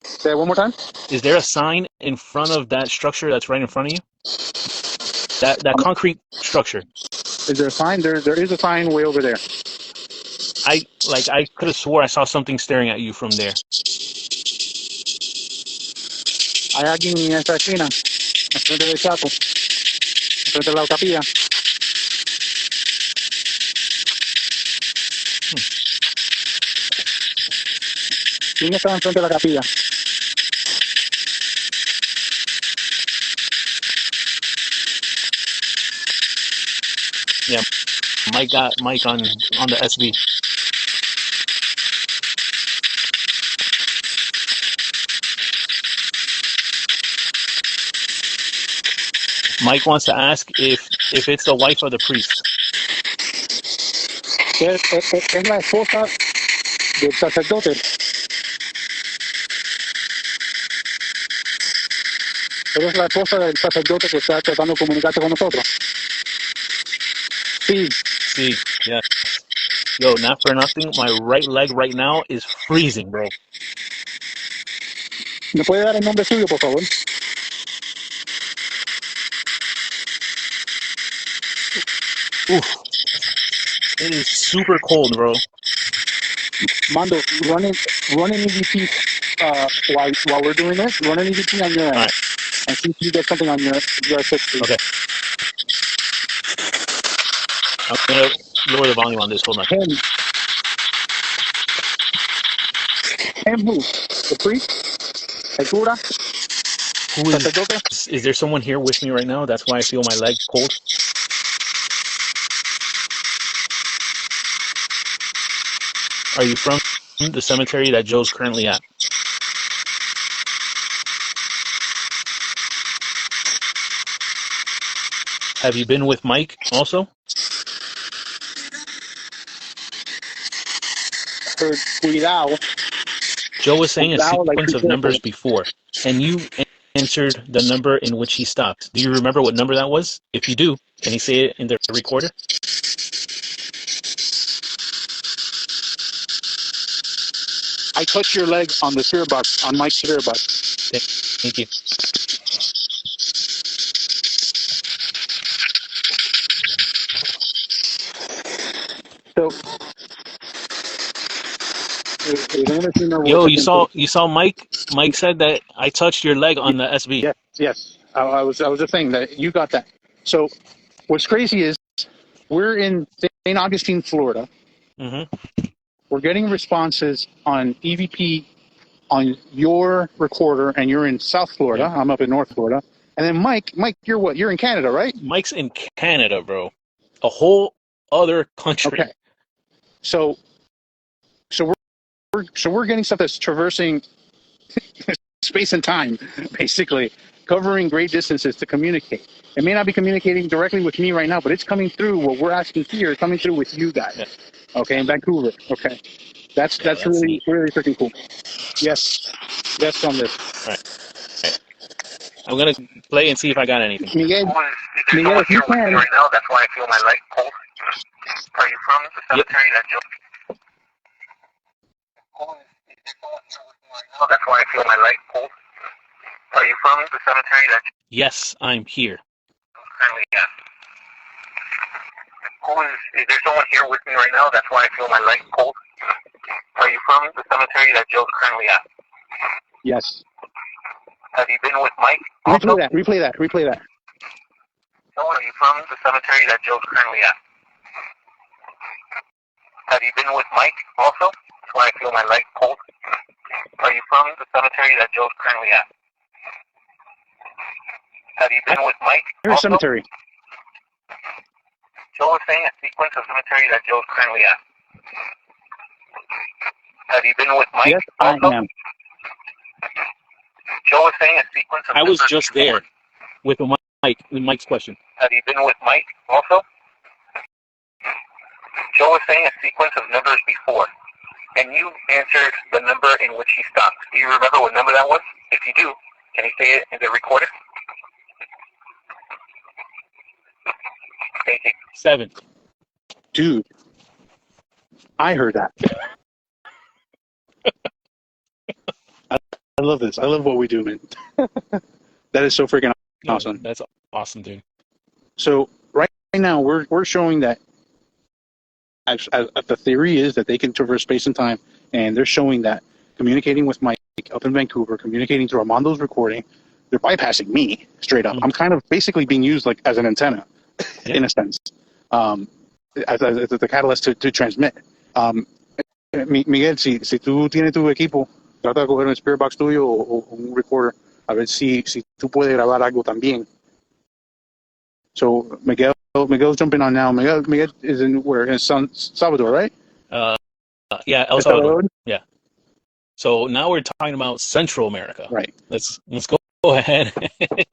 Say it one more time. Is there a sign in front of that structure that's right in front of you? That concrete structure. Is there a sign? There is a sign way over there. I could have swore I saw something staring at you from there. Hay alguien en esta esquina, enfrente del Chaco, enfrente de la capilla. ¿Quién está enfrente de la capilla? Yeah, Mike got Mike on the SV. Mike wants to ask if it's the wife of the priest. Es la esposa del sacerdote. Eres la esposa del sacerdote que está tratando de comunicarse con nosotros. Sí. Sí, yeah. Yo, not for nothing, my right leg right now is freezing, bro. ¿Me puede dar el nombre suyo, por favor? Oof. It is super cold, bro. Mondo, run an EVP while we're doing this. Run an EVP on your end. Right. And see if you get something on your 6. Okay. I'm going to lower the volume on this. Hold on. Him who? The priest? El cura? Who is there someone here with me right now? That's why I feel my leg cold. Are you from the cemetery that Joe's currently at? Have you been with Mike also? Cuidado. Joe was saying a sequence of numbers before, and you answered the number in which he stopped. Do you remember what number that was? If you do, can you say it in the recorder? I touched your leg on the spirit box, on Mike's spirit box. Thank you. So, Yo, you saw Mike. Mike said that I touched your leg on the SB. Yes. I was just saying that you got that. So, what's crazy is we're in St. Augustine, Florida. Mm-hmm. We're getting responses on EVP on your recorder, and you're in South Florida. Yeah. I'm up in North Florida. And then Mike, you're what? You're in Canada, right? Mike's in Canada, bro. A whole other country. Okay. So we're getting stuff that's traversing space and time, basically, covering great distances to communicate. It may not be communicating directly with me right now, but it's coming through. What we're asking here is coming through with you guys. Yeah. Okay, in Vancouver. Okay, that's really neat. really freaking cool. Yes, on this. All right. I'm gonna play and see if I got anything. Miguel, if you can. Right now, that's why I feel my leg pulse. Are you from the cemetery that you? That's why I feel my leg pulse. Are you from the cemetery that? Yes, I'm here. Currently, yes. Is there someone here with me right now? That's why I feel my leg pulse. Are you from the cemetery that Joe's currently at? Yes. Have you been with Mike? Replay that. So, are you from the cemetery that Joe's currently at? Have you been with Mike also? That's why I feel my leg pulse. Are you from the cemetery that Joe's currently at? Have you been with Mike Here's also? cemetery. Joe is saying a sequence of cemetery that Joe's currently at. Have you been with Mike Yes, also? I am. Joe is saying a sequence of I was numbers just before. there with Mike. With Mike's question. Have you been with Mike also? Joe was saying a sequence of numbers before, and you answered the number in which he stopped. Do you remember what number that was? If you do, can you say it in the recorder? Thank you. 7. Dude, I heard that. I love this. I love what we do, man. That is so freaking awesome. That's awesome, dude. So right now we're showing that the theory is that they can traverse space and time, and they're showing that communicating with Mike up in Vancouver, communicating through Armando's recording, they're bypassing me straight up. I'm kind of basically being used like as an antenna, in a sense, as the catalyst to transmit. Miguel, si tú tienes tu equipo, trata de coger un spirit box tuyo o un recorder, a ver si tú puedes grabar algo también. So Miguel's jumping on now. Miguel is in where? In San Salvador, right? Yeah, El Salvador. Yeah. So now we're talking about Central America. Right. Let's go ahead.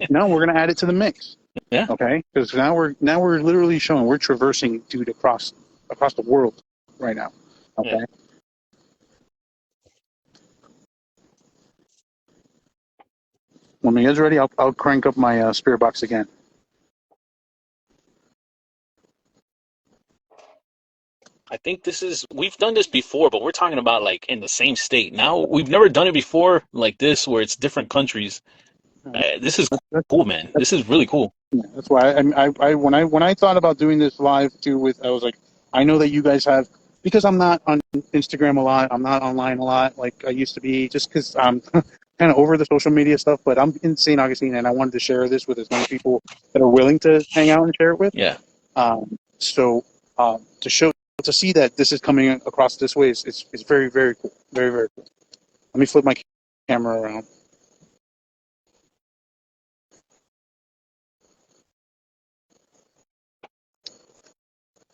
Now we're gonna add it to the mix. Yeah. Okay. Because now we're literally showing we're traversing, dude, across the world right now. Okay. Yeah. When Miguel's ready, I'll crank up my spirit box again. I think we've done this before, but we're talking about like in the same state. Now we've never done it before like this, where it's different countries. This is cool, man. This is really cool. Yeah, that's why I when I thought about doing this live too, I was like, I know that you guys have, because I'm not on Instagram a lot, I'm not online a lot like I used to be, just because I'm kind of over the social media stuff. But I'm in St. Augustine, and I wanted to share this with as many people that are willing to hang out and share it with. Yeah. To see that this is coming across this way is very, very cool. Very, very cool. Let me flip my camera around.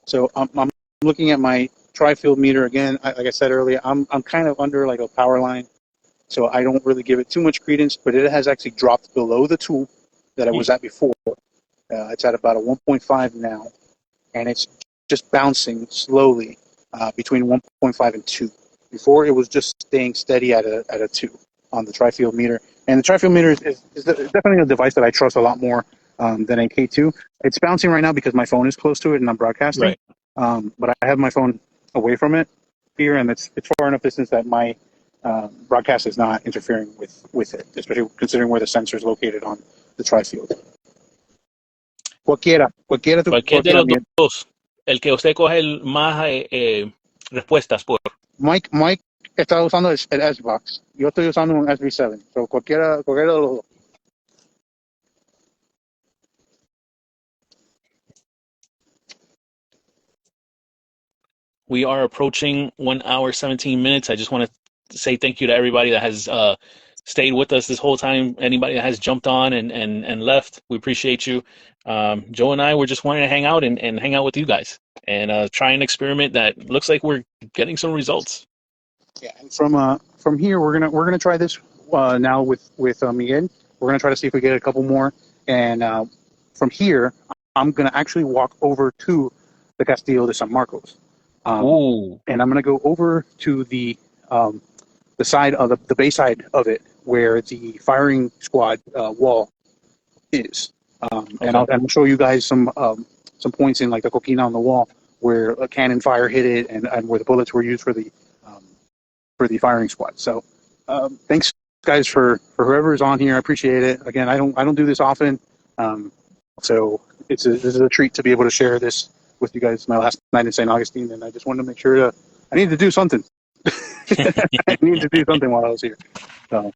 So I'm looking at my tri-field meter again. Like I said earlier, I'm kind of under like a power line, so I don't really give it too much credence. But it has actually dropped below the 2 that I was at before. It's at about a 1.5 now, and it's just bouncing slowly between 1.5 and 2. Before, it was just staying steady at a 2 on the tri-field meter. And the tri-field meter is definitely a device that I trust a lot more than a K2. It's bouncing right now because my phone is close to it and I'm broadcasting. Right. But I have my phone away from it here, and it's far enough distance that my broadcast is not interfering with it, especially considering where the sensor is located on the tri-field. Cualquiera de los dos. el que usted coge más respuestas por. Mike está usando el S-Box. Yo estoy usando un SB7. So cualquiera de los dos. We are approaching 1 hour, 17 minutes. I just want to say thank you to everybody that has stayed with us this whole time. Anybody that has jumped on and left, we appreciate you. Joe and I were just wanting to hang out and hang out with you guys and try an experiment that looks like we're getting some results. Yeah, and from here we're gonna try this now with Miguel. We're gonna try to see if we get a couple more, and from here I'm gonna actually walk over to the Castillo de San Marcos. Ooh. And I'm going to go over to the side of the bay side of it where the firing squad wall is. And I'll show you guys some points in like the coquina on the wall where a cannon fire hit it and where the bullets were used for the firing squad. So thanks guys for whoever is on here. I appreciate it. Again, I don't do this often. So this is a treat to be able to share this with you guys. My last night in St. Augustine, and I just wanted to make sure I needed to do something. I needed to do something while I was here. So.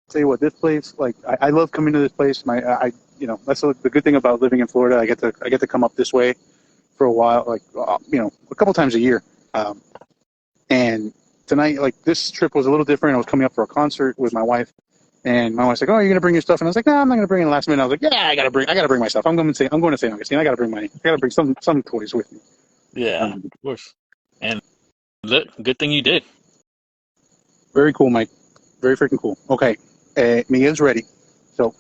Tell you what, this place, like I love coming to this place. That's the good thing about living in Florida. I get to come up this way for a while, like a couple times a year. And tonight, like this trip was a little different. I was coming up for a concert with my wife, and my wife's like, "Oh, you're gonna bring your stuff?" And I was like, "No, I'm not gonna bring it last minute." I was like, "Yeah, I gotta bring my stuff. I'm going to St. Augustine. I gotta bring some toys with me." Yeah, of course. And look, good thing you did. Very cool, Mike. Very freaking cool. Okay. Miguel's ready, so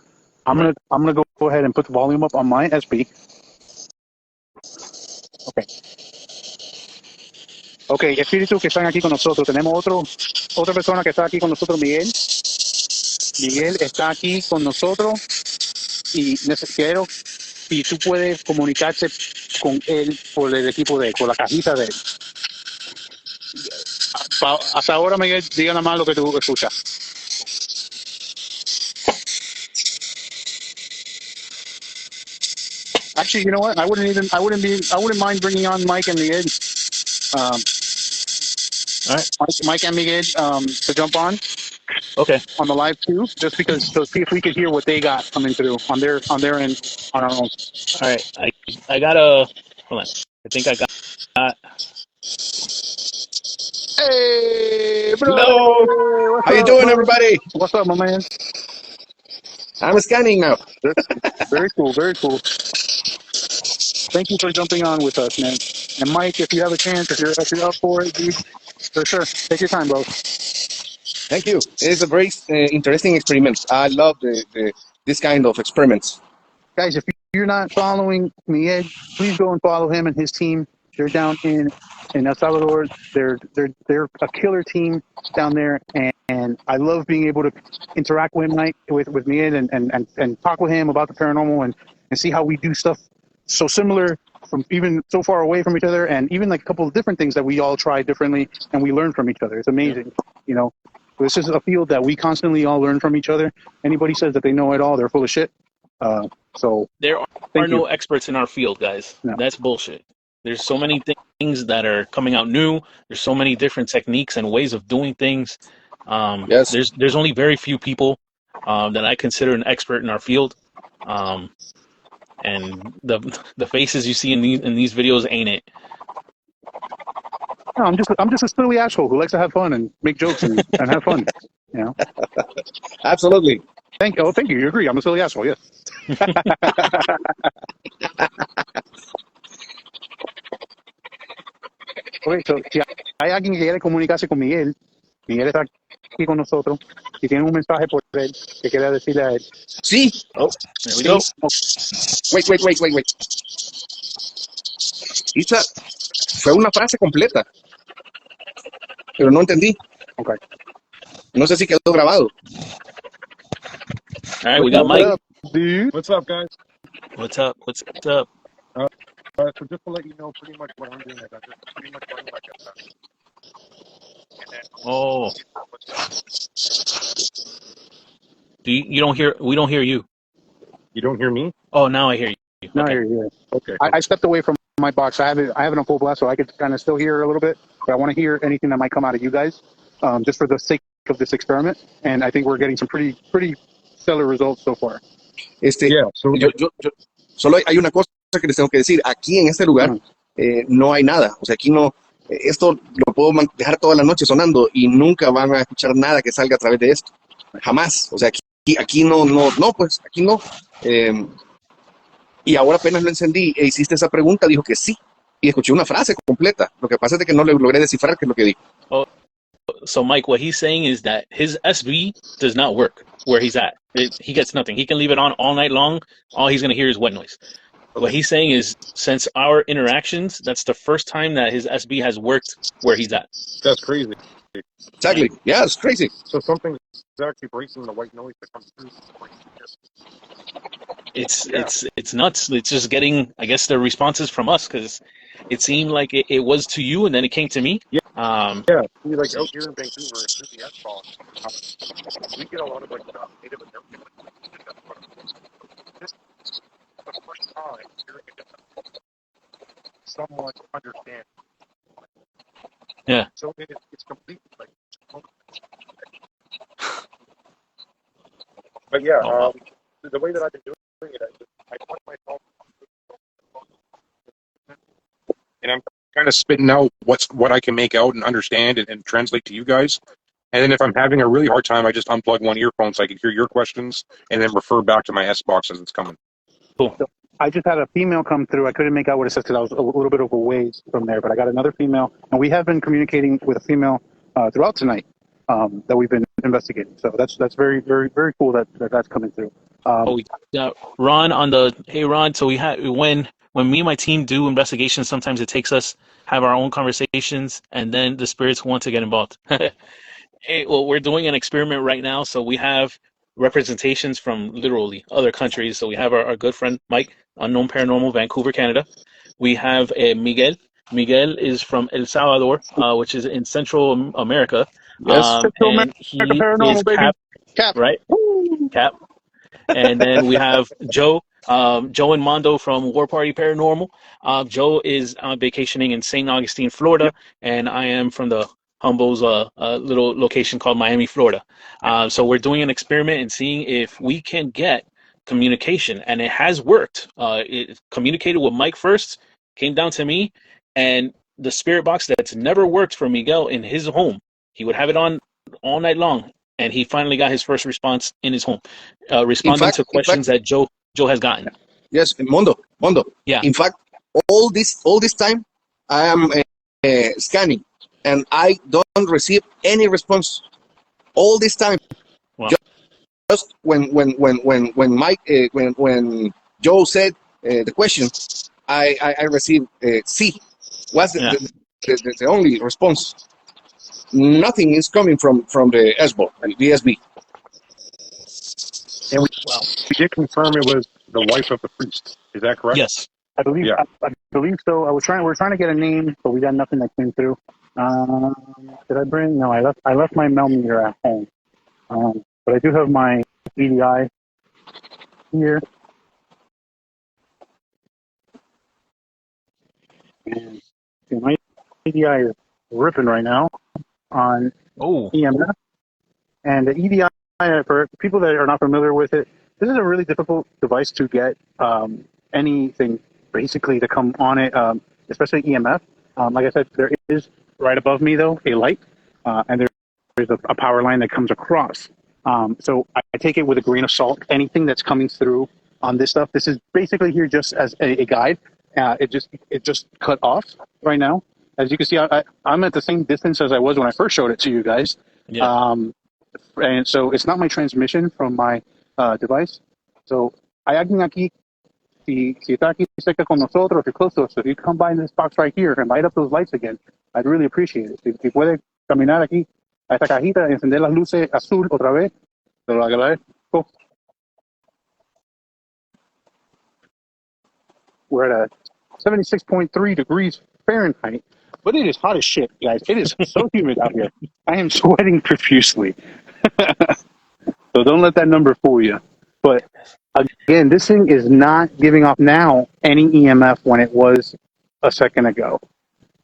I'm gonna go ahead and put the volume up on my SB. Okay, espíritus que están aquí con nosotros. Tenemos otra persona que está aquí con nosotros, Miguel. Miguel está aquí con nosotros y quiero si tú puedes comunicarte con él por el equipo de él, por la cajita de él. Hasta ahora, Miguel, diga nada más lo que tú escuchas. Actually, you know what? I wouldn't mind bringing on Mike and Miguel. All right. Mike and Miguel to jump on. Okay. On the live too, just because so see if we could hear what they got coming through on their end on our own. All right. I got a hold on. I think I got. Hey, bro. Hello. How you doing, everybody? What's up, my man? I'm scanning now. Very cool. Very cool. Thank you for jumping on with us, man. And Mike, if you have a chance, if you're up for it, dude, for sure, take your time, bro. Thank you. It's a very interesting experiment. I love this kind of experiments. Guys, if you're not following Miguel, please go and follow him and his team. They're down in El Salvador. They're a killer team down there, and I love being able to interact with Miguel and talk with him about the paranormal and see how we do stuff so similar from even so far away from each other, and even like a couple of different things that we all try differently and we learn from each other. It's amazing, you know. This is a field that we constantly all learn from each other. Anybody says that they know it all, they're full of shit. So there are no experts in our field, guys. No. That's bullshit. There's so many things that are coming out new. There's so many different techniques and ways of doing things. Yes. There's only very few people that I consider an expert in our field. And the faces you see in these videos ain't it. No, I'm just a silly asshole who likes to have fun and make jokes and have fun. You know. Absolutely. Thank you. You agree? I'm a silly asshole. Yes. Okay, so si hay alguien que quiere comunicarse con Miguel, Miguel está aquí con nosotros. Si tiene un mensaje por él que quiera decirle a él. Sí. Oh, there we go. Wait. Esa fue una frase completa, pero no entendí. Okay. No sé si quedó grabado. All right, we got Mike. Up, dude? What's up, guys? What's up? so just to let you know, pretty much what I'm doing is I'm just pretty much running like a. And then Oh, you don't hear? We don't hear you. you don't hear me? Oh, now I hear you. No, I Okay. hear you. Okay. I stepped away from my box. I have it on full blast, so I could kind of still hear a little bit. But I want to hear anything that might come out of you guys, just for the sake of this experiment. And I think we're getting some pretty stellar results so far. Yeah, so solo hay una cosa que les tengo que decir. Aquí en este lugar no hay nada. O sea, aquí no. Esto lo puedo dejar toda la noche sonando y nunca van a escuchar nada que salga a través de esto. Jamás. O sea, aquí no, pues aquí no. Y ahora apenas lo encendí e hiciste esa pregunta, dijo que sí. Y escuché una frase completa. Lo que pasa es que no le logré descifrar qué es lo que dijo. Oh, so Mike, what he's saying is that his SB does not work where he's at. He gets nothing. He can leave it on all night long. All he's going to hear is white noise. Okay. What he's saying is, since our interactions, that's the first time that his SB has worked where he's at. That's crazy. Exactly. Yeah, it's crazy. So something's actually breaking the white noise that comes through. It's nuts. It's just getting, I guess, the responses from us, because it seemed like it was to you and then it came to me. Yeah. See, like out here in Vancouver, through the S-Ball, we get a lot of like Native American. This is the first time hearing it somewhat understand. Yeah. So it's completely like. But yeah, wow. The way that I've been doing it, I put myself, and I'm kind of spitting out what I can make out and understand and translate to you guys. And then if I'm having a really hard time, I just unplug one earphone so I can hear your questions and then refer back to my S box as it's coming. Cool. So I just had a female come through. I couldn't make out what it says because I was a little bit of a ways from there, but I got another female, and we have been communicating with a female throughout tonight that we've been investigating. So that's very, very, very cool that's coming through. We got Ron on the. Hey Ron, so we had when me and my team do investigations, sometimes it takes us have our own conversations, and then the spirits want to get involved. Hey, well, we're doing an experiment right now, so we have representations from literally other countries. So we have our good friend Mike, Unknown Paranormal, Vancouver, Canada. We have Miguel. Miguel is from El Salvador, which is in Central America. Yes, and he is Cap, right? Woo! Cap. And then we have Joe, Joe and Mondo from War Party Paranormal. Joe is vacationing in St. Augustine, Florida, and I am from the Humbol's little location called Miami, Florida. So we're doing an experiment and seeing if we can get communication, and it has worked. It communicated with Mike first, came down to me, and the spirit box that's never worked for Miguel in his home. He would have it on all night long. And he finally got his first response in his home, responding to questions that Joe has gotten. Yes, Mondo. Yeah. In fact, all this time, I am scanning, and I don't receive any response. All this time, Wow. Just when Mike when Joe said the question, I received C. Was the only response? Nothing is coming from the SBO, the SB. And we did confirm it was the wife of the priest. Is that correct? Yes. I believe. Yeah. I believe so. We're trying to get a name, but we got nothing that came through. Did I bring? No, I left my mail meter at home. But I do have my EDI here. And my EDI is ripping right now on EMF. And the EDI, for people that are not familiar with it, this is a really difficult device to get anything basically to come on it, especially EMF. Like I said, there is right above me, though, a light, and there's a power line that comes across. So I take it with a grain of salt. Anything that's coming through on this stuff, this is basically here just as a guide. It just cut off right now. As you can see, I'm at the same distance as I was when I first showed it to you guys. Yeah. And so it's not my transmission from my device. So hay alguien aquí, si está aquí cerca con nosotros, if you're close to us, if you come by in this box right here and light up those lights again, I'd really appreciate it. Si puede caminar aquí a esta cajita y encender las luces azul otra vez, te lo agradezco. We're at a 76.3 degrees Fahrenheit. But it is hot as shit, guys. It is so humid out here. I am sweating profusely. So don't let that number fool you. But again, this thing is not giving off now any EMF when it was a second ago.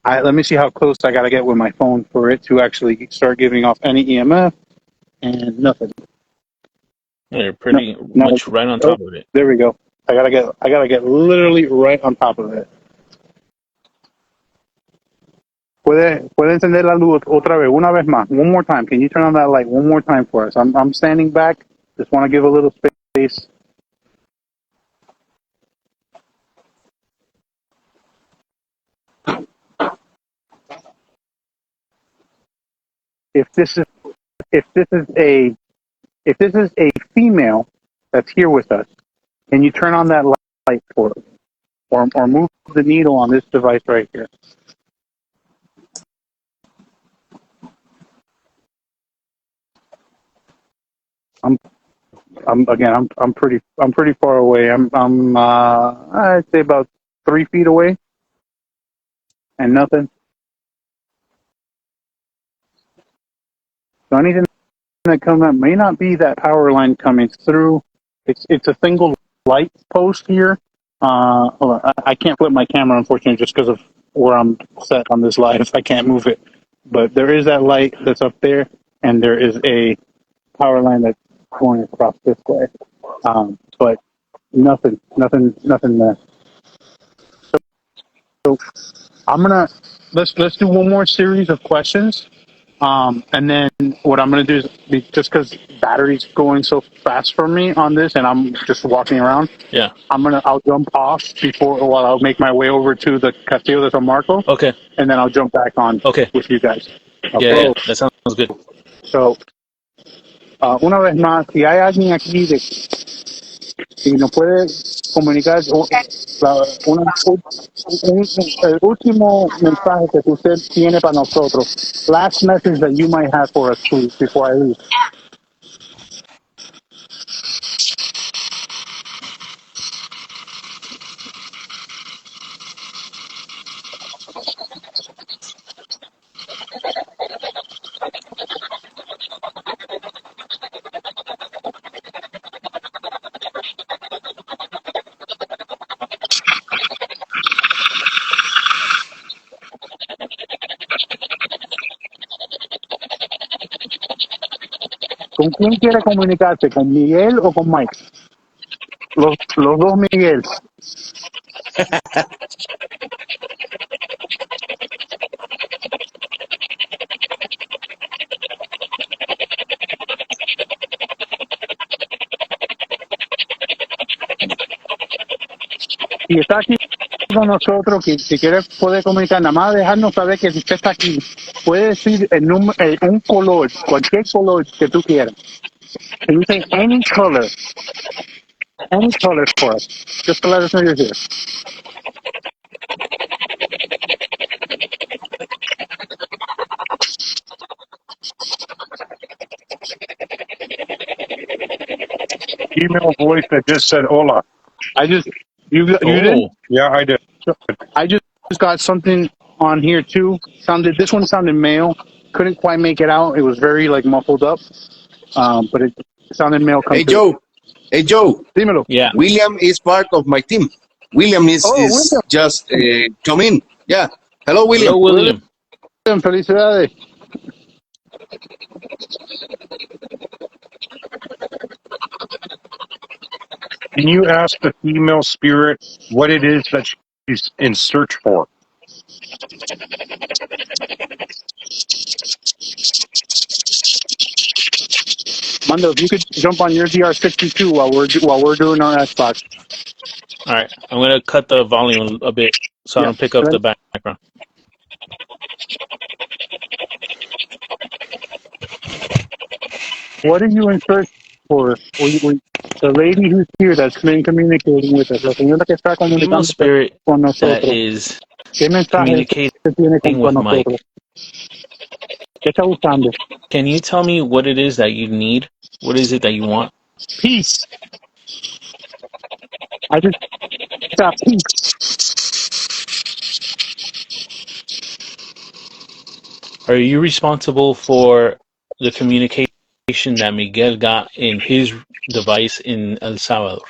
Let me see how close I got to get with my phone for it to actually start giving off any EMF, and nothing. You're pretty much right on top of it. There we go. I gotta get literally right on top of it. Puede encender la luz otra vez, una vez más, one more time. Can you turn on that light one more time for us? I'm standing back. Just want to give a little space. If this is a female that's here with us, can you turn on that light for us, or move the needle on this device right here? I'm pretty far away. I'd say about 3 feet away, and nothing. So anything that comes up may not be that power line coming through. It's a single light post here. Hold on. I can't flip my camera, unfortunately, just because of where I'm set on this live. I can't move it. But there is that light that's up there, and there is a power line that's going across this way. But nothing there. So let's do one more series of questions. And then what I'm going to do is, just because battery's going so fast for me on this and I'm just walking around, I'll jump off while I'll make my way over to the Castillo de San Marcos. Okay. And then I'll jump back on with you guys. Okay. Yeah, that sounds good. So, una vez más, si hay alguien aquí si nos puede comunicar el último mensaje que usted tiene para nosotros. Last message that you might have for us, please, before I leave. ¿Con quién quiere comunicarse? ¿Con Miguel o con Mike? Los dos Miguel. Si está aquí con nosotros, si quiere puede comunicar, nada más dejarnos saber que si usted está aquí, puede decir un color, cualquier color que tú quieras. Can you say any color for us, just to let us know you're here. Email voice that just said hola. You did? Yeah, I did. I just got something on here too. This one sounded male. Couldn't quite make it out. It was very muffled up. But it sounded male. Hey Joe. Dímelo. Yeah. William is part of my team. William is William. just come in. Yeah. Hello, William. Hello, William. Felicidades. Can you ask the female spirit what it is that she's in search for? Mondo, if you could jump on your DR62 while we're doing our Xbox. All right. I'm going to cut the volume a bit so I don't pick up the background. What are you in search for? The lady who's here that's been communicating with us, la señora que está comunicando spirit con nosotros. That is ¿Qué mensaje tiene con nosotros? ¿Qué está buscando? Can you tell me what it is that you need? What is it that you want? Peace. I just got peace. Are you responsible for the communication that Miguel got in his device in El Salvador?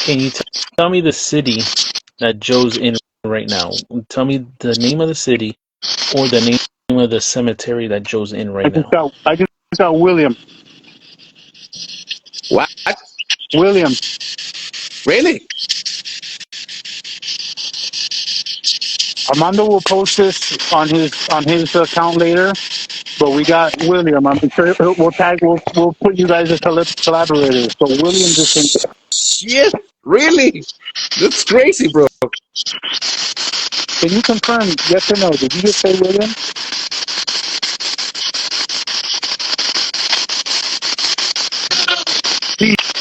Can you tell me the city that Joe's in right now? Tell me the name of the city or the name of the cemetery that Joe's in right now. I just got William. What? William. Really? Armando will post this on his account later, but we got William. I'm sure we'll put you guys as collaborators. So William just Shit! Really? That's crazy, bro. can you confirm yes or no? Did you just say William?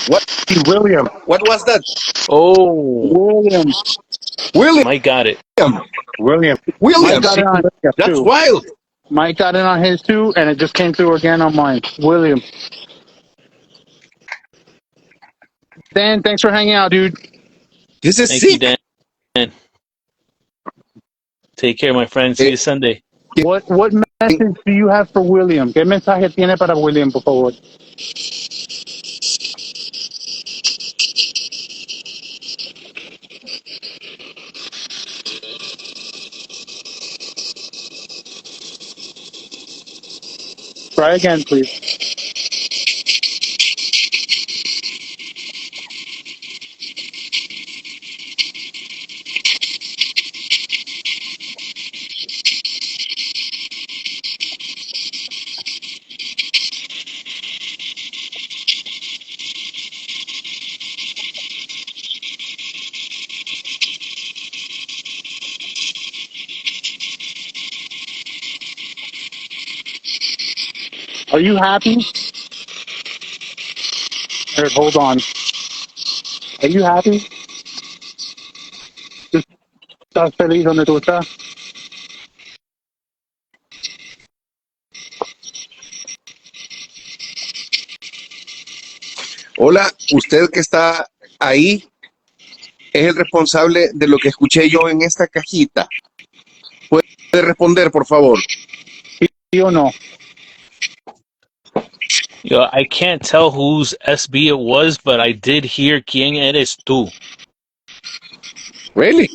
What? William. What was that? Oh, William. William. Mike got it. William. William. Mike got it on his That's too. wild. Mike got it on his too, and it just came through again on mine. William. Dan, thanks for hanging out, dude. This is Thank you, sick. Dan. Take care, my friend. See you Sunday. What message do you have for William? ¿Qué mensaje tiene para William, por favor? Try again, please. Are you happy? Eric, hold on. Are you happy? ¿Estás feliz donde tú estás? Hola, usted que está ahí es el responsable de lo que escuché yo en esta cajita. ¿Puede responder, por favor? ¿Sí o no? Yo, I can't tell whose SB it was, but I did hear ¿Quién eres tú? Really?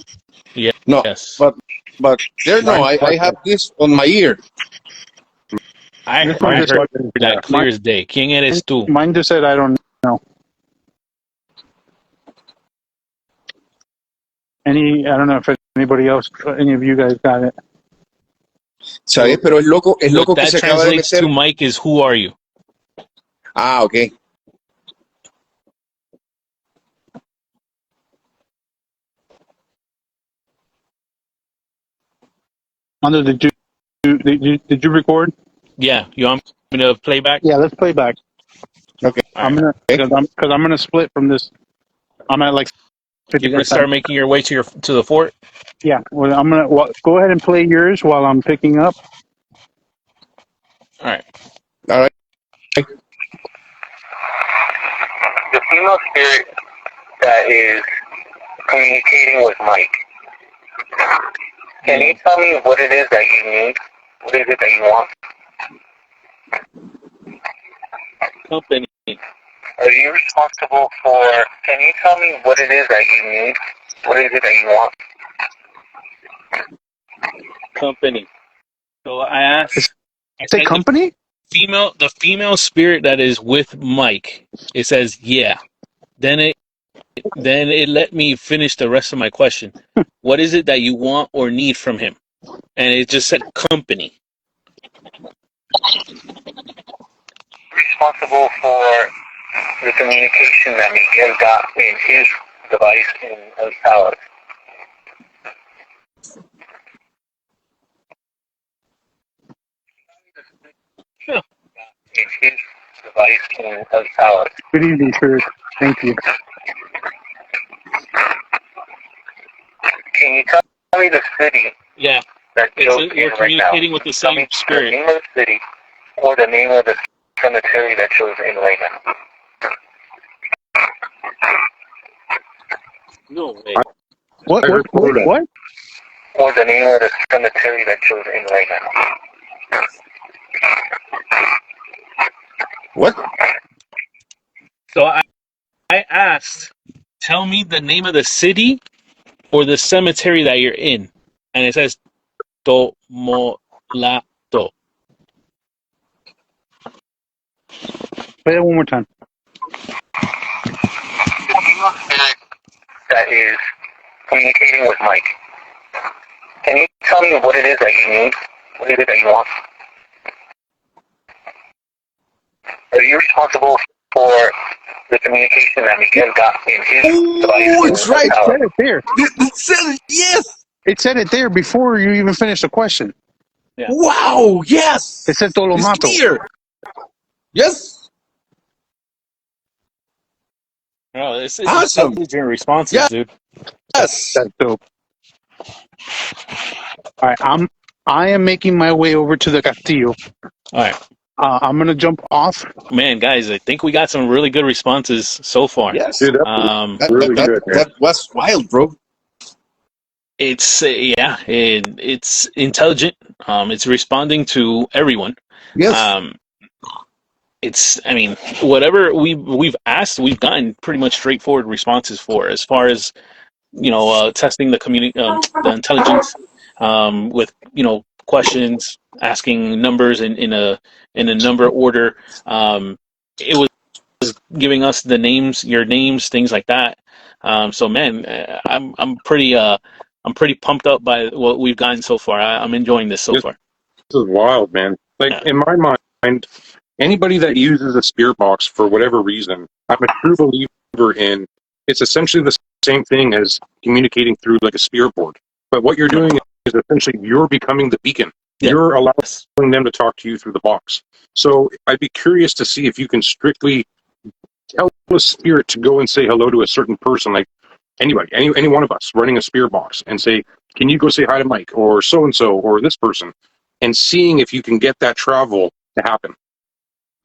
Yeah. No, Yes. but there no, I have this on my ear. I heard that clear as day. ¿Quién eres tú? Mine just said I don't know. I don't know if anybody else, any of you guys got it. ¿Sabes? Pero es loco What que that se acaba de translates meter. to, Mike, is who are you? Ah, okay. Mondo, did you record? Yeah. You want me to play back? Yeah, let's play back. Okay. Because I'm gonna split from this. I'm at like 50%. You're gonna start making your way to the fort. Yeah, well, I'm gonna go ahead and play yours while I'm picking up. All right. The female spirit that is communicating with Mike. Can you tell me what it is that you need? What is it that you want? Company. Are you responsible for... Can you tell me what it is that you need? What is it that you want? Company. So I asked. Say company? The female spirit that is with Mike. It says yeah. Then it let me finish the rest of my question. What is it that you want or need from him? And it just said company. Responsible for the communication that Miguel got in his device in El Salvador. Sure. In his device in El Salvador. Good evening, sir. Thank you. Can you tell me me the city Yeah. that Joe's We're in right now. communicating with the Tell me same spirit. the name of the city or the name of the cemetery that Joe's in right now. No way. What? I heard Florida. What? Or the name of the cemetery that Joe's in right now. What? So I asked, tell me the name of the city or the cemetery that you're in. And it says Tolomato. Say that one more time. That is communicating with Mike. Can you tell me what it is that you need? What is it that you want? Are you responsible for the communication that Miguel got in his device? Oh, it's right. It said it there. It said it, yes. It said it there before you even finished the question. Yeah. Wow, yes. It said It's Tolomato. clear. Yes. Oh, this is Awesome. intelligent responses, Yeah. dude. Yes. That's dope. All right, I am making my way over to the Castillo. All right. I'm gonna jump off. Man, guys, I think we got some really good responses so far. Yes. Dude, that's That, really that, good, that, man. that was wild, bro. It's it's intelligent. It's responding to everyone. Yes. It's, I mean, whatever we've asked, we've gotten pretty much straightforward responses for. As far as testing the the intelligence with questions, asking numbers in a number order. It was giving us the names, your names, things like that. So man, I'm pretty pumped up by what we've gotten so far. I'm enjoying this so This- far. This is wild, man. Like, Yeah. in my mind, anybody that uses a spirit box for whatever reason, I'm a true believer in it's essentially the same thing as communicating through like a spirit board. But what you're doing is essentially you're becoming the beacon. Yeah. You're allowing Yes. them to talk to you through the box. So I'd be curious to see if you can strictly tell a spirit to go and say hello to a certain person, like anybody, any one of us running a spirit box, and say, can you go say hi to Mike or so-and-so or this person? And seeing if you can get that travel to happen,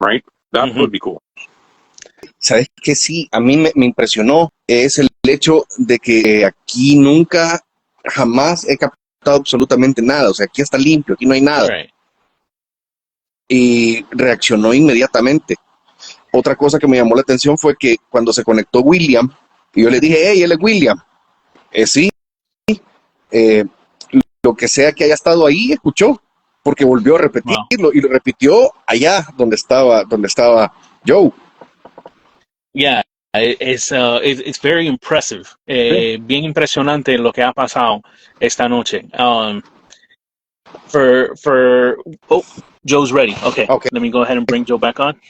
right? That Mhm. would be cool. ¿Sabes qué? Sí, a mí me impresionó es el hecho de que aquí nunca, jamás he captado absolutamente nada. O sea, aquí está limpio, aquí no hay nada. Right. Y reaccionó inmediatamente. Otra cosa que me llamó la atención fue que cuando se conectó William, y yo le dije, hey, él es William. Sí, lo que sea que haya estado ahí, escuchó, porque volvió a repetirlo y lo repitió allá donde estaba Joe. Yeah, it's very impressive. Bien impresionante lo que ha pasado esta noche. Joe's ready. Okay. Let me go ahead and bring Joe back on.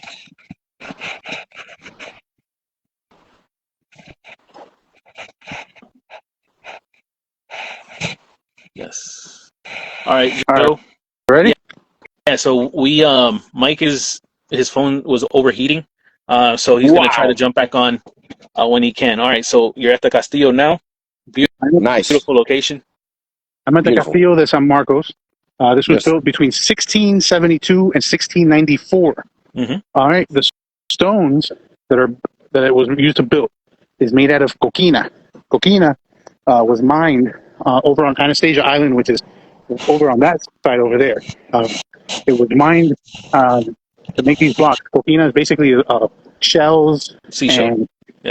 Yes. All right, Joe. Ready? Yeah. So we Mike his phone was overheating. So he's gonna try to jump back on when he can. All right. So you're at the Castillo now. Nice. Beautiful location. I'm at the Castillo de San Marcos. This was built between 1672 and 1694. Mm-hmm. All right, the stones that it was used to build is made out of coquina. Coquina was mined over on Anastasia Island, which is over on that side over there. It was mined to make these blocks. Coquina is basically shells, Seashell.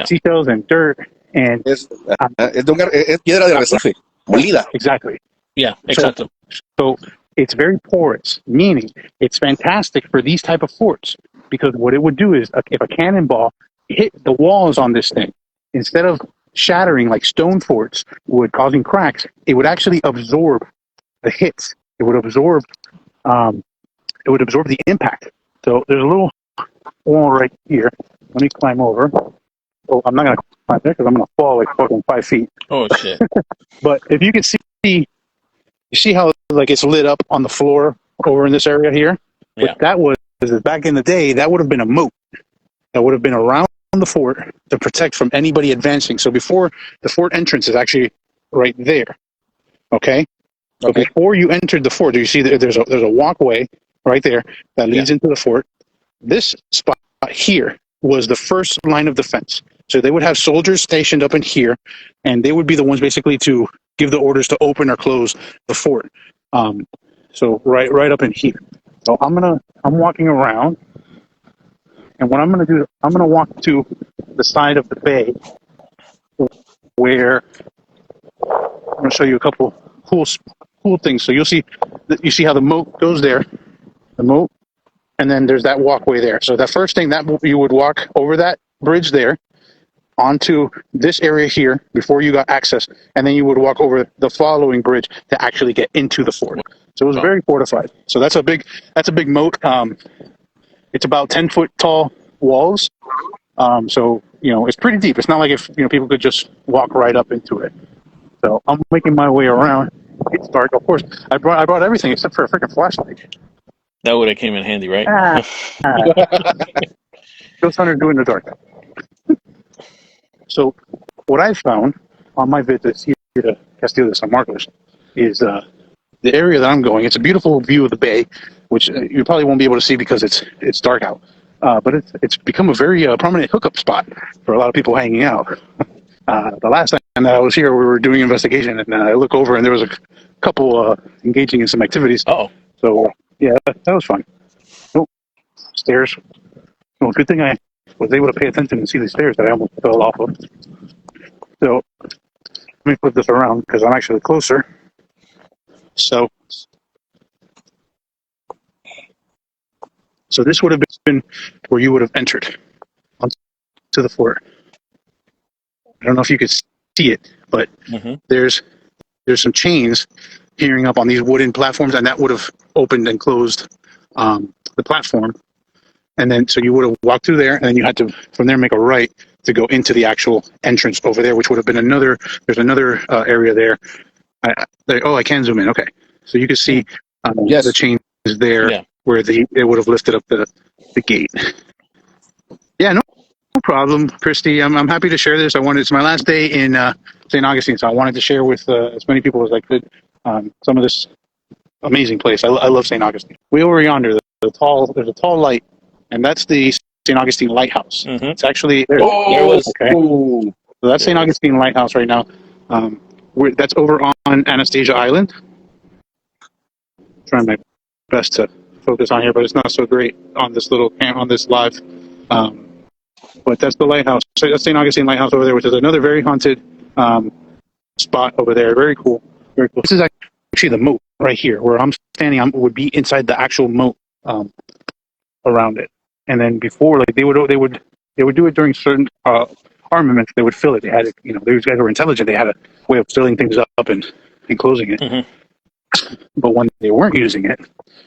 seashells and dirt, and es piedra de arrecife, molida. Exactly. Yeah, exactly. So it's very porous, meaning it's fantastic for these type of forts, because what it would do is if a cannonball hit the walls on this thing, instead of shattering like stone forts would, causing cracks, it would actually absorb the hits. It would absorb the impact. So there's a little wall right here. Let me climb over. Oh, I'm not gonna climb there because I'm gonna fall like fucking 5 feet. Oh shit! But if you can see, you see how like it's lit up on the floor over in this area here? Yeah. What that was is back in the day, that would have been a moat that would have been around the fort to protect from anybody advancing. So before the fort entrance is actually right there. Okay. So before you entered the fort, do you see that there's a walkway right there that leads into the fort? This spot here was the first line of defense. So they would have soldiers stationed up in here, and they would be the ones basically to give the orders to open or close the fort. So right up in here. So I'm walking around, and what I'm gonna do, I'm gonna walk to the side of the bay where I'm gonna show you a couple cool things. So you see how the moat goes there, the moat, and then there's that walkway there. So the first thing that you would walk over that bridge there onto this area here before you got access, and then you would walk over the following bridge to actually get into the fort. So it was very fortified. So that's a big moat. It's about 10-foot tall walls. So it's pretty deep. It's not like if people could just walk right up into it. So I'm making my way around. It's dark, of course. I brought everything except for a freaking flashlight. That would have came in handy, right? Ghost hunters do in the dark. So what I found on my visits here to Castillo de San Marcos is the area that I'm going. It's a beautiful view of the bay, which you probably won't be able to see because it's dark out. But it's become a very prominent hookup spot for a lot of people hanging out. The last time that I was here, we were doing investigation, and I look over, and there was a couple engaging in some activities. So yeah, that was fun. Oh, stairs. Well, good thing I was able to pay attention and see the stairs that I almost fell off of. So let me flip this around because I'm actually closer. So this would have been where you would have entered to the fort. I don't know if you could see it, but there's some chains gearing up on these wooden platforms, and that would have opened and closed the platform. And then so you would have walked through there, and then you had to from there make a right to go into the actual entrance over there, which would have been there's another area there. I can zoom in. Okay, so you can see the chain is there where they would have lifted up the gate. Yeah, no problem, Christy. I'm happy to share this. It's my last day in St. Augustine, so I wanted to share with as many people as I could some of this amazing place. I love St. Augustine. Way over yonder, there's a tall light, and that's the St. Augustine Lighthouse. It's actually there. So that's St. Augustine Lighthouse right now. That's over on Anastasia Island. Trying my best to focus on here, but it's not so great on this live. But that's the lighthouse. So that's St. Augustine Lighthouse over there, which is another very haunted spot over there. Very cool. Very cool. This is actually the moat right here, where I'm standing. Would be inside the actual moat around it. And then before, like they would do it during certain armaments. They would fill it. They had it. These guys were intelligent. They had a way of filling things up and closing it. But when they weren't using it,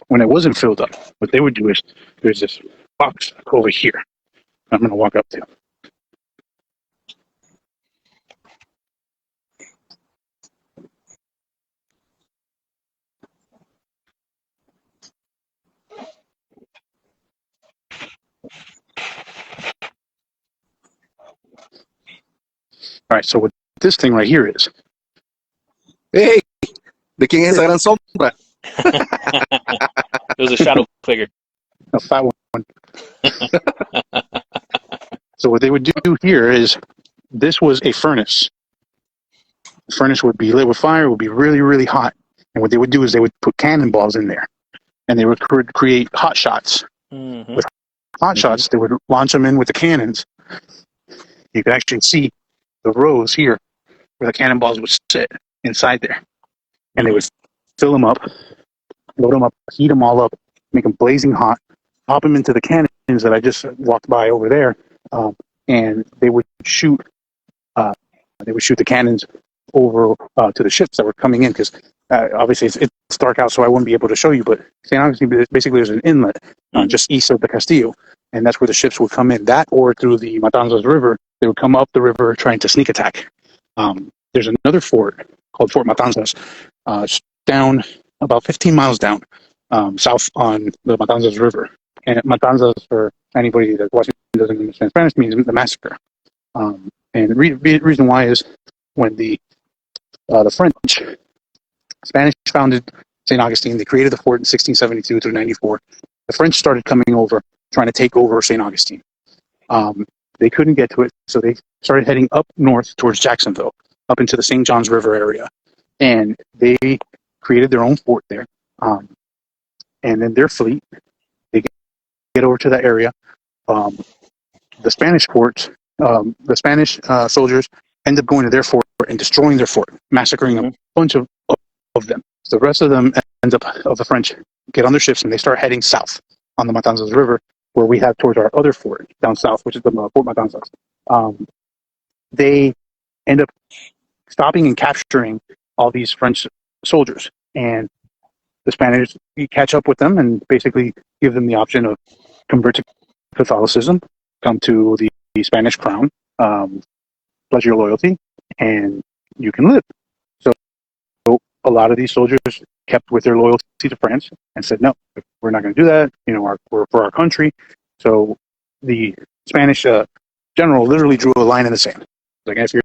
when it wasn't filled up, what they would do is there's this box over here. I'm going to walk up to. All right, so what this thing right here is. Hey, ¿de quién es esa gran sombra? It was a shadow figure. A fat one. So what they would do here is, this was a furnace. The furnace would be lit with fire, would be really, really hot. And what they would do is they would put cannonballs in there. And they would create hot shots. With hot shots, they would launch them in with the cannons. You could actually see the rows here where the cannonballs would sit inside there. And they would fill them up, load them up, heat them all up, make them blazing hot, pop them into the cannons that I just walked by over there, and they would shoot the cannons over to the ships that were coming in, because obviously it's dark out, so I wouldn't be able to show you, but St. Augustine, basically there's an inlet just east of the Castillo, and that's where the ships would come in, that or through the Matanzas River. They would come up the river trying to sneak attack. There's another fort called Fort Matanzas, down about 15 miles down south on the Matanzas River. And Matanzas, for anybody that's watching doesn't understand Spanish, means the massacre. And the reason why is when the French Spanish founded St. Augustine. They created the fort in 1672 through 94. The French started coming over, trying to take over St. Augustine. They couldn't get to it, so they started heading up north towards Jacksonville, up into the St. Johns River area. And they created their own fort there. And then their fleet, they get over to that area. The Spanish fort, the Spanish soldiers end up going to their fort and destroying their fort, massacring a bunch of them. So the rest of them ends up, of the French, get on their ships and they start heading south on the Matanzas River, where we have towards our other fort down south, which is the Fort Matanzas. They end up stopping and capturing all these French soldiers, and the Spanish catch up with them and basically give them the option of convert to Catholicism, come to the Spanish crown, pledge your loyalty, and you can live. So a lot of these soldiers kept with their loyalty to France and said, no, we're not going to do that. We're for our country. So the Spanish general literally drew a line in the sand. Like, if you're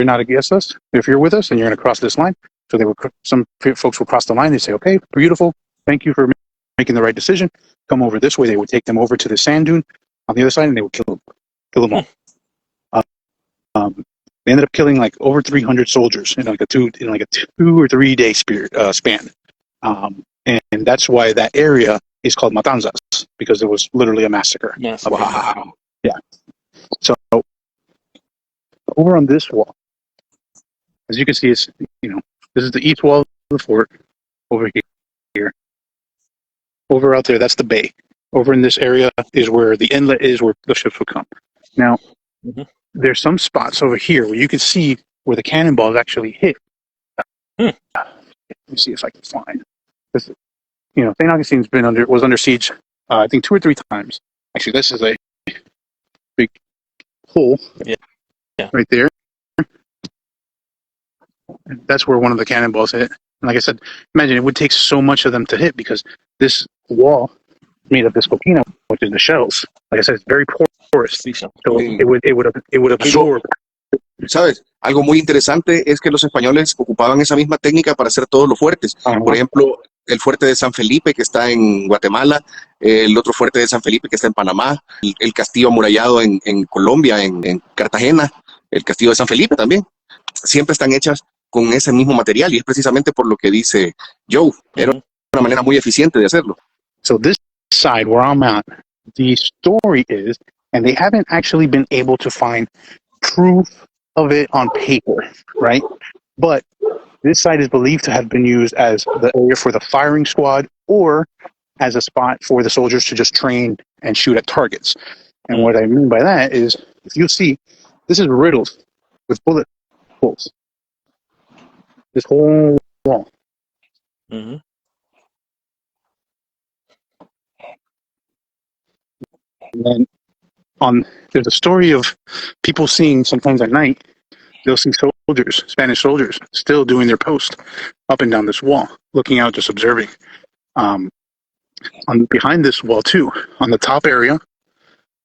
not against us, if you're with us, and you're going to cross this line. So some folks will cross the line. They say, okay, beautiful. Thank you for making the right decision. Come over this way. They would take them over to the sand dune on the other side, and they would kill them all. They ended up killing like over 300 soldiers in like a 2 or 3 day span. And that's why that area is called Matanzas, because it was literally a massacre. Yes. Wow. Yeah. So over on this wall, as you can see, it's, this is the east wall of the fort over here. Over out there, that's the bay. Over in this area is where the inlet is, where the ships would come. Now, there's some spots over here where you can see where the cannonballs actually hit. Let me see if I can find this. St. Augustine's was under siege, I think 2 or 3 times. Actually, this is a big hole right there. And that's where one of the cannonballs hit. And like I said, imagine it would take so much of them to hit, because this wall made of this coquina, which is the shells. Like I said, it's very porous, so it would absorb. ¿Sabes? Algo muy interesante es que los españoles ocupaban esa misma técnica para hacer todos los fuertes. Por ejemplo, el fuerte de San Felipe, que está en Guatemala, el otro fuerte de San Felipe, que está en Panamá, el castillo amurallado en Colombia, en Cartagena, el castillo de San Felipe también. Siempre están hechas con ese mismo material, y es precisamente por lo que dice Joe. Era una manera muy eficiente de hacerlo. So this side where I'm at, the story is, and they haven't actually been able to find proof of it on paper, right? But this site is believed to have been used as the area for the firing squad, or as a spot for the soldiers to just train and shoot at targets. And what I mean by that is, if you see, this is riddled with bullet holes. This whole wall. And then there's a story of people seeing, sometimes at night, they'll see soldiers, Spanish soldiers, still doing their post up and down this wall, looking out, just observing. Behind this wall too, on the top area,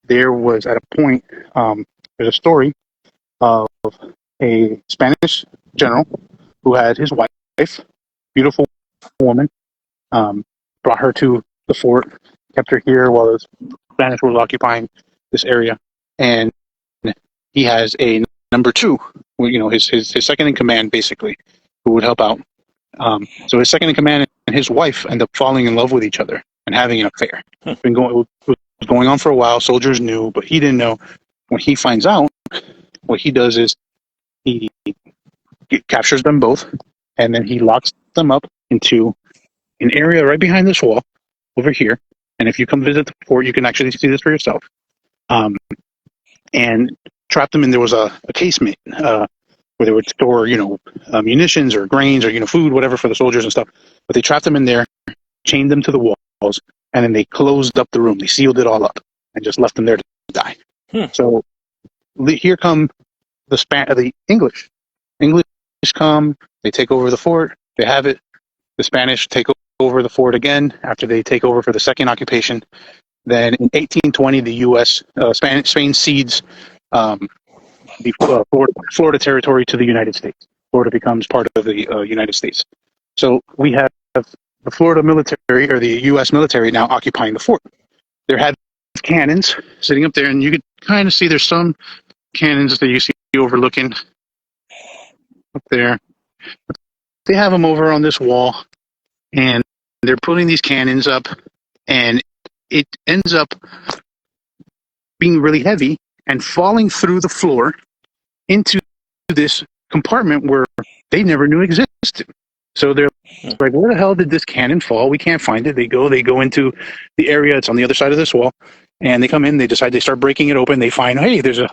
there was at a point, there's a story of a Spanish general who had his wife, beautiful woman, brought her to the fort, kept her here while the Spanish was occupying this area, and he has a number 2, his second in command, basically, who would help out. So his second in command and his wife end up falling in love with each other and having an affair. It was going on for a while. Soldiers knew, but he didn't know. When he finds out, what he does is he captures them both, and then he locks them up into an area right behind this wall over here. And if you come visit the fort, you can actually see this for yourself. And trap them in. There was a casement where they would store, munitions or grains or food, whatever, for the soldiers and stuff. But they trapped them in there, chained them to the walls, and then they closed up the room. They sealed it all up and just left them there to die. So here come the English. English come. They take over the fort. They have it. The Spanish take over the fort again after they take over for the second occupation. Then in 1820, the U.S. Spain cedes the Florida territory to the United States. Florida becomes part of the United States. So we have the Florida military or the U.S. military now occupying the fort. There had cannons sitting up there, and you could kind of see there's some cannons that you see overlooking up there. They have them over on this wall, and they're putting these cannons up, and it ends up being really heavy and falling through the floor into this compartment where they never knew existed. So they're like, where the hell did this cannon fall? We can't find it. They go into the area. It's on the other side of this wall, and they come in. They decide they start breaking it open. They find, hey, there's a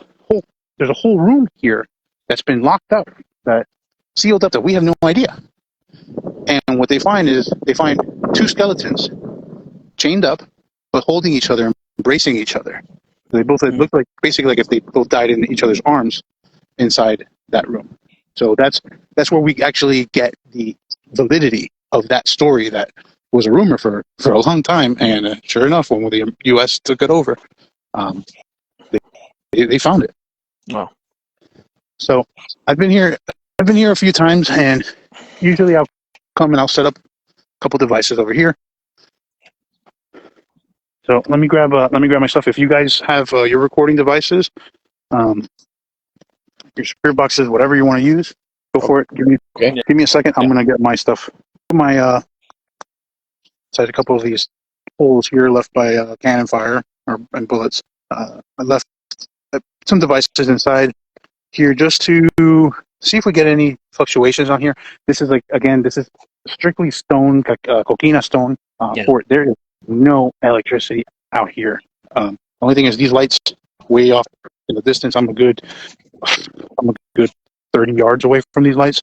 whole room here that's been locked up, that sealed up, that we have no idea. And what they find is they find two skeletons chained up, but holding each other, embracing each other. They both look like basically like if they both died in each other's arms inside that room. So that's where we actually get the validity of that story that was a rumor for a long time. And sure enough, when the U.S. took it over, they found it. Wow. So I've been here a few times, and usually I'll come and I'll set up a couple devices over here. So let me grab my stuff. If you guys have your recording devices, your spirit boxes, whatever you want to use, go for it. Give me a second. I'm gonna get my stuff. My inside a couple of these holes here left by cannon fire and bullets. I left some devices inside here just to see if we get any fluctuations on here. This is strictly stone, coquina stone. For it. There is no electricity out here. Only thing is these lights way off in the distance. I'm a good 30 yards away from these lights.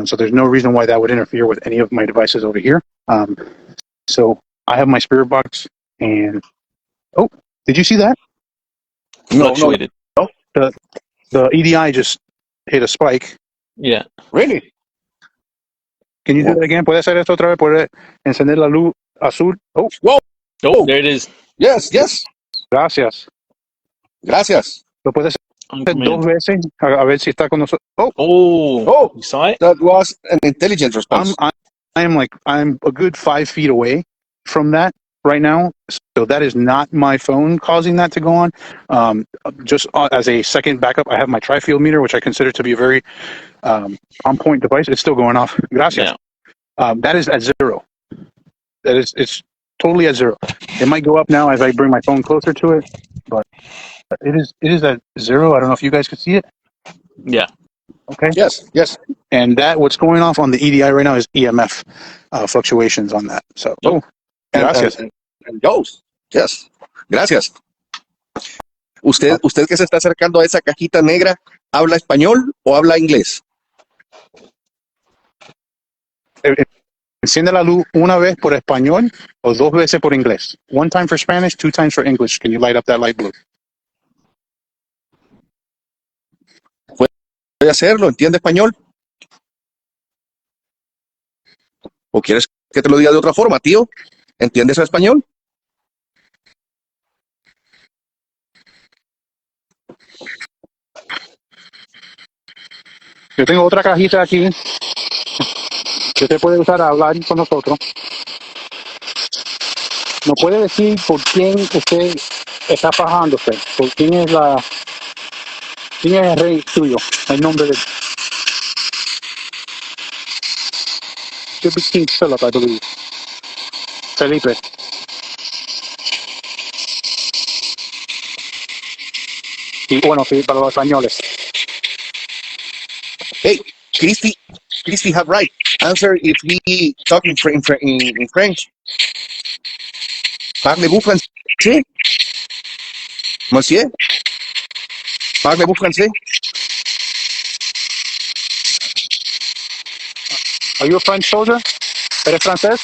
So there's no reason why that would interfere with any of my devices over here. So I have my spirit box, and did you see that? Fluctuated. No. The EDI just hit a spike. Yeah. Really? Can you do that again? ¿Puede hacer esto otra vez? ¿Puede encender la luz azul? Oh, Whoa! Oh, there it is. Yes. gracias. ¿Lo puedes On hacer command. 2 veces? A ver si está con nosotros. Oh, you saw it? That was an intelligent response. I'm a good 5 feet away from that right now. So that is not my phone causing that to go on. Just as a second backup, I have my tri-field meter, which I consider to be a very on-point device. It's still going off. Gracias. Yeah. That is at 0. It's totally at 0. It might go up now as I bring my phone closer to it, but it is at 0. I don't know if you guys could see it. Yeah. Okay. Yes. And what's going off on the EDI right now is EMF fluctuations on that. So, gracias. And goes. Yes. Gracias. Usted que se está acercando a esa cajita negra, ¿habla español o habla inglés? Enciende la luz una vez por español o 2 veces por inglés. 1 time for Spanish, 2 times for English. Can you light up that light blue? ¿Puede hacerlo? ¿Entiende español? ¿O quieres que te lo diga de otra forma, tío? ¿Entiendes español? Yo tengo otra cajita aquí que usted puede usar a hablar con nosotros. ¿Nos puede decir por quién usted está fajándose? ¿Por quién es el rey suyo? El nombre de should be King Philip, I believe. Felipe. Y bueno, sí, para los españoles. Hey, Christy have right. Answer if we talk in French. Parlez-vous français? Monsieur? Parlez-vous français? Are you a French soldier? ¿Eres francés?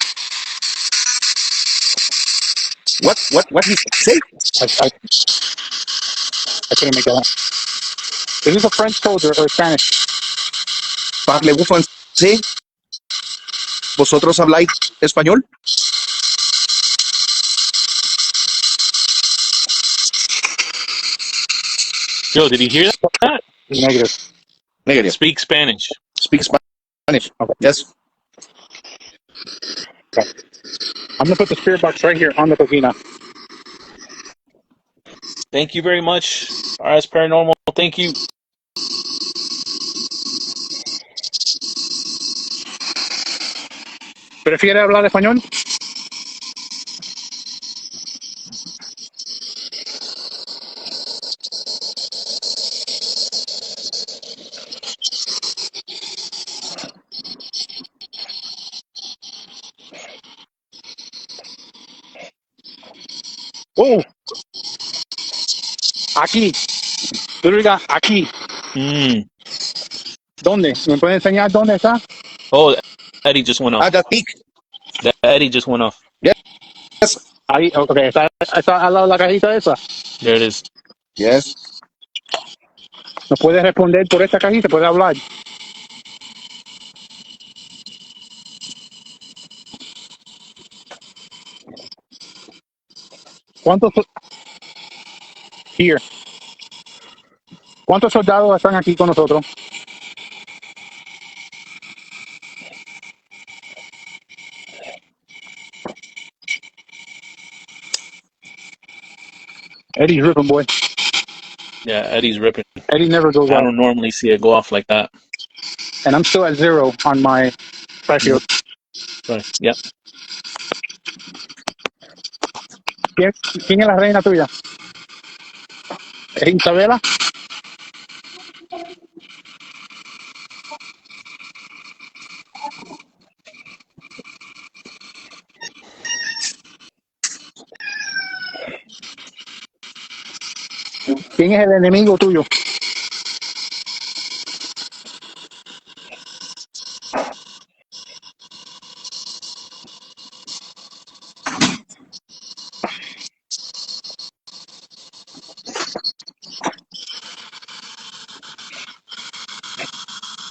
What he say? I couldn't make that out. Is this a French soldier or Spanish? Parlez-vous français? ¿Vosotros habláis español? Joe, did you hear that? Negative. Negative. Speak Spanish. Speak Spanish. Okay. Yes. Okay. I'm gonna put the spirit box right here on the cocina. Thank you very much, RS Paranormal. Thank you. ¿Prefiere hablar español? Oh, aquí. Tú diga aquí. Mm. ¿Dónde? ¿Me puede enseñar dónde está? Oh, Eddie just went off. That peak. Eddie just went off. Yes. Ahí, ok, está al lado de la cajita esa. There it is. Yes. ¿No puede responder por esta cajita? ¿Puede hablar? ¿Cuántos? Here. ¿Cuántos soldados están aquí con nosotros? Eddie's ripping, boy. Yeah, Eddie's ripping. Eddie never goes I out. don't normally see it go off like that. And I'm still at 0 on my backfield. Right. Yeah. ¿Quién es la reina tuya? ¿Es Isabela? ¿Quién es el enemigo tuyo?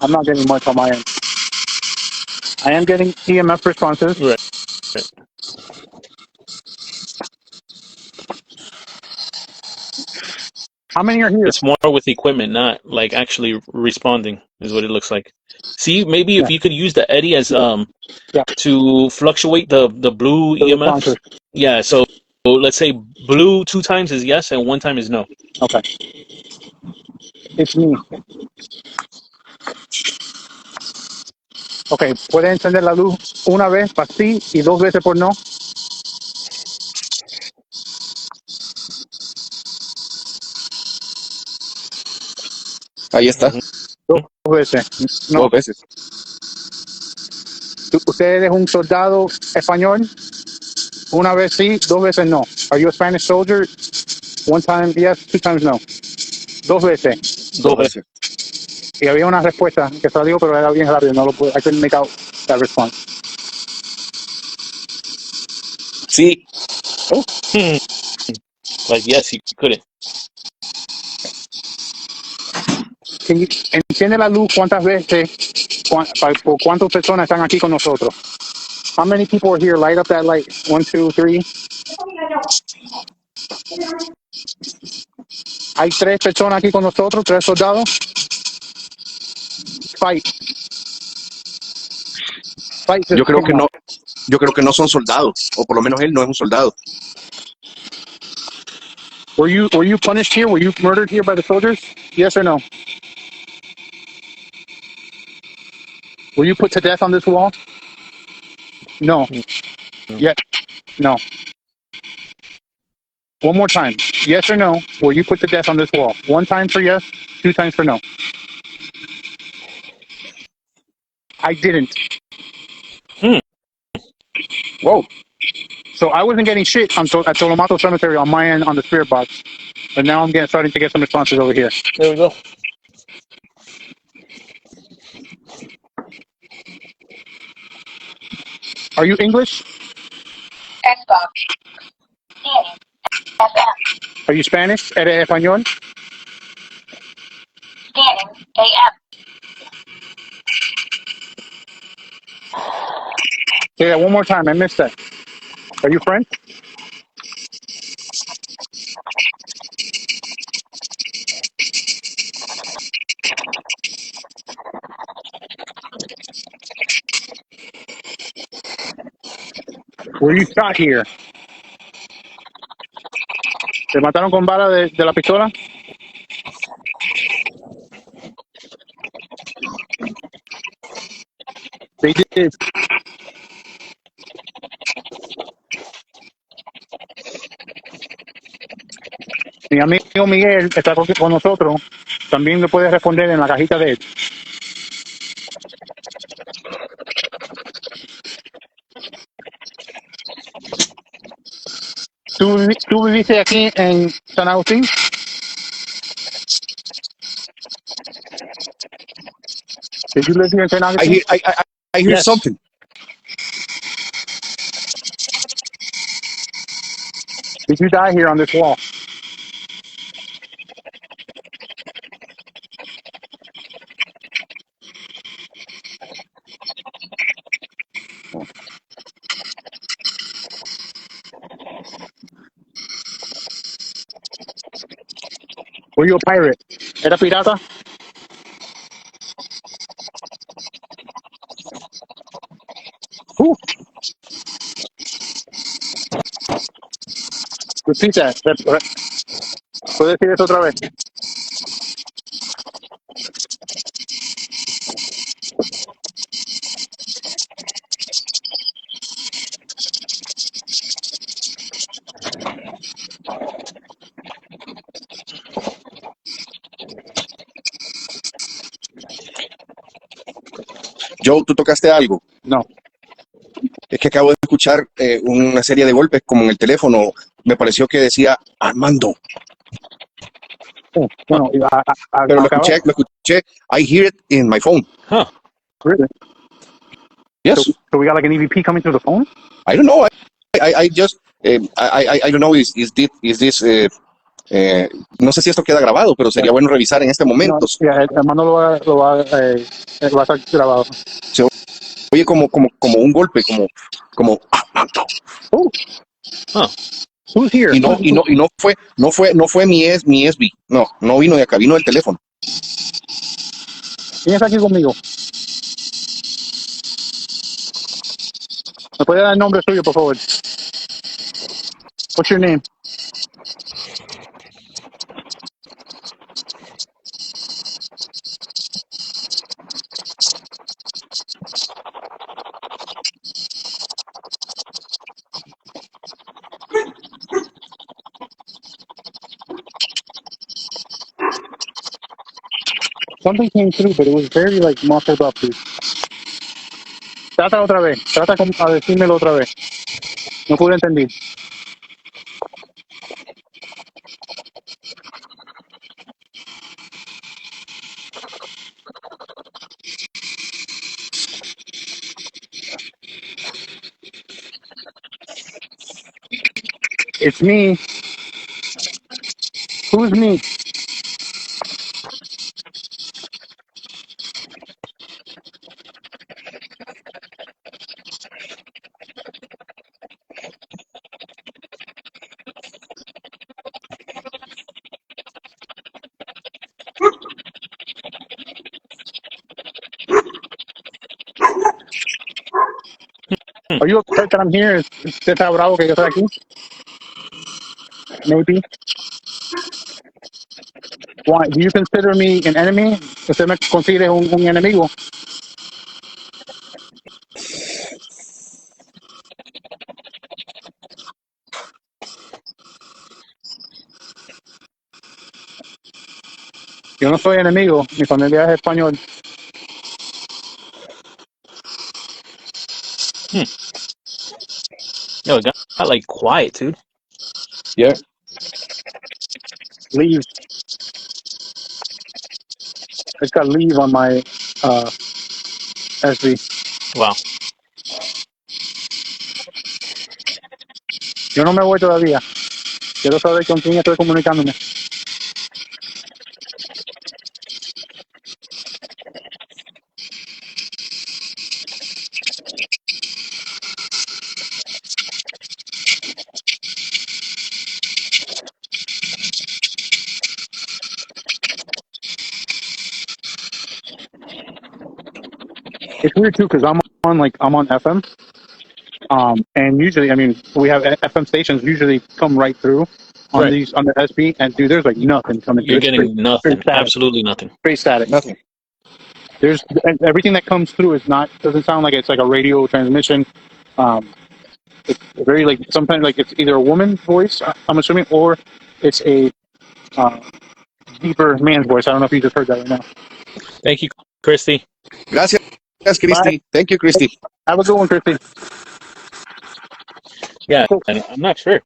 I'm not getting much on my end. I am getting EMF responses. Right. How many are here? It's more with equipment, not like actually responding, is what it looks like. See, maybe if Yeah. you could use the Eddie as Yeah. to fluctuate the blue The EMF. responses. Yeah, so let's say blue 2 times is yes and 1 time is no. Okay. It's me. Okay, puede encender la luz una vez para sí y 2 veces por no. Ahí está. Ujú. 2 veces. No. 2 veces. ¿Usted es un soldado español? Una vez sí, 2 veces no. Are you a Spanish soldier? 1 time yes, 2 times no. 2 veces. 2 veces. Y había una respuesta que salió, pero era bien rápido. No lo pude. I couldn't make out that response. Sí. Like yes, you couldn't. Enciende la luz cuántas veces, por cuántas personas están aquí con nosotros. How many people are here? Light up that light. 1, 2, 3. Hay 3 personas aquí con nosotros, 3 soldados. Fight. Fight. Yo creo que no. Yo creo que no son soldados, o por lo menos él no es un soldado. Were you punished here? Were you murdered here by the soldiers? Yes or no? Were you put to death on this wall? No. Yet. No. One more time. Yes or no? Were you put to death on this wall? 1 time for yes, 2 times for no. I didn't. Whoa. So I wasn't getting shit at Tolomato Cemetery on my end on the spirit box, but now I'm starting to get some responses over here. There we go. Are you English? Are you Spanish? ¿Eres español? Scanning AM. Say that one more time. I missed that. Are you French? Were you shot here? ¿Te mataron con bala de la pistola? They did. Mi amigo Miguel está con nosotros. También le puede responder en la cajita de él. ¿Tú viviste aquí en San Agustín? Did you live here in San Agustín? I hear Yes. something. Did you die here on this wall? Were you a pirate? ¿Era pirata? Repeat that. ¿Puedes decir eso otra vez? Joe, ¿tú tocaste algo? No. Es que acabo de escuchar una serie de golpes como en el teléfono. Me pareció que decía Armando. Bueno, Pero lo escuché. I hear it in my phone. Huh. Really? Yes. So we got like an EVP coming through the phone? I don't know. I just I don't know. Is this no sé si esto queda grabado, pero sería bueno revisar en este momento. No, el hermano lo va a estar grabado. Se oye como un golpe, como Armando. Huh. Who's here? Y no fue mi SB. No vino de acá, vino del teléfono. ¿Quién está aquí conmigo? ¿Me puede dar el nombre suyo, por favor? What's your name? Something came through, but it was very like muffled up, dude. Trata otra vez. Trata a decírmelo otra vez. No pude entender. It's me. Who's me? Are you upset that I'm here? ¿Usted está bravo que yo estoy aquí? Maybe. Why? Do you consider me an enemy? ¿Usted me considera un enemigo? Yo no soy enemigo. Mi familia es español. Yo, it got like quiet, dude. Yeah. Leave. It's got leave on my SB. Wow. Yo no me voy todavía. Quiero saber con quién estoy comunicándome. It's weird too because I'm on FM, And usually, I mean, we have FM stations usually come right through on Right. these on the SB, and dude, there's like nothing coming through. You're It's getting nothing. straight static. Absolutely nothing. Straight static. Nothing. There's everything that comes through is not doesn't sound like it's like a radio transmission. It's very like sometimes like it's either a woman's voice, I'm assuming, or it's a uh, deeper man's voice. I don't know if you just heard that right now. Thank you, Christy. Gracias, Christy. Thank you, Christy. Have a good one, Christy. Yeah, and I'm not sure.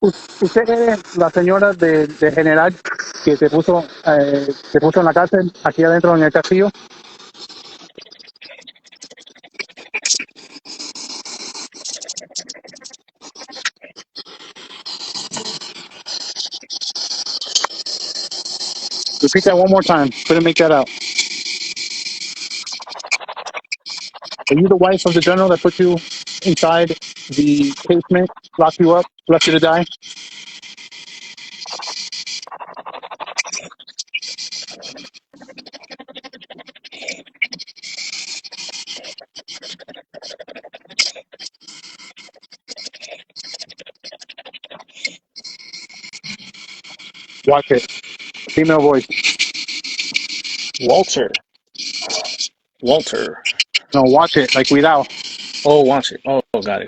Usted eres la señora de general que se puso en la cárcel aquí adentro en el castillo. Repeat that one more time. Couldn't make that out. Are you the wife of the general that put you inside the casement, locked you up, left you to die? Watch it. Female voice. Walter. No, watch it. Like, cuidado. Oh, watch it. Oh, got it.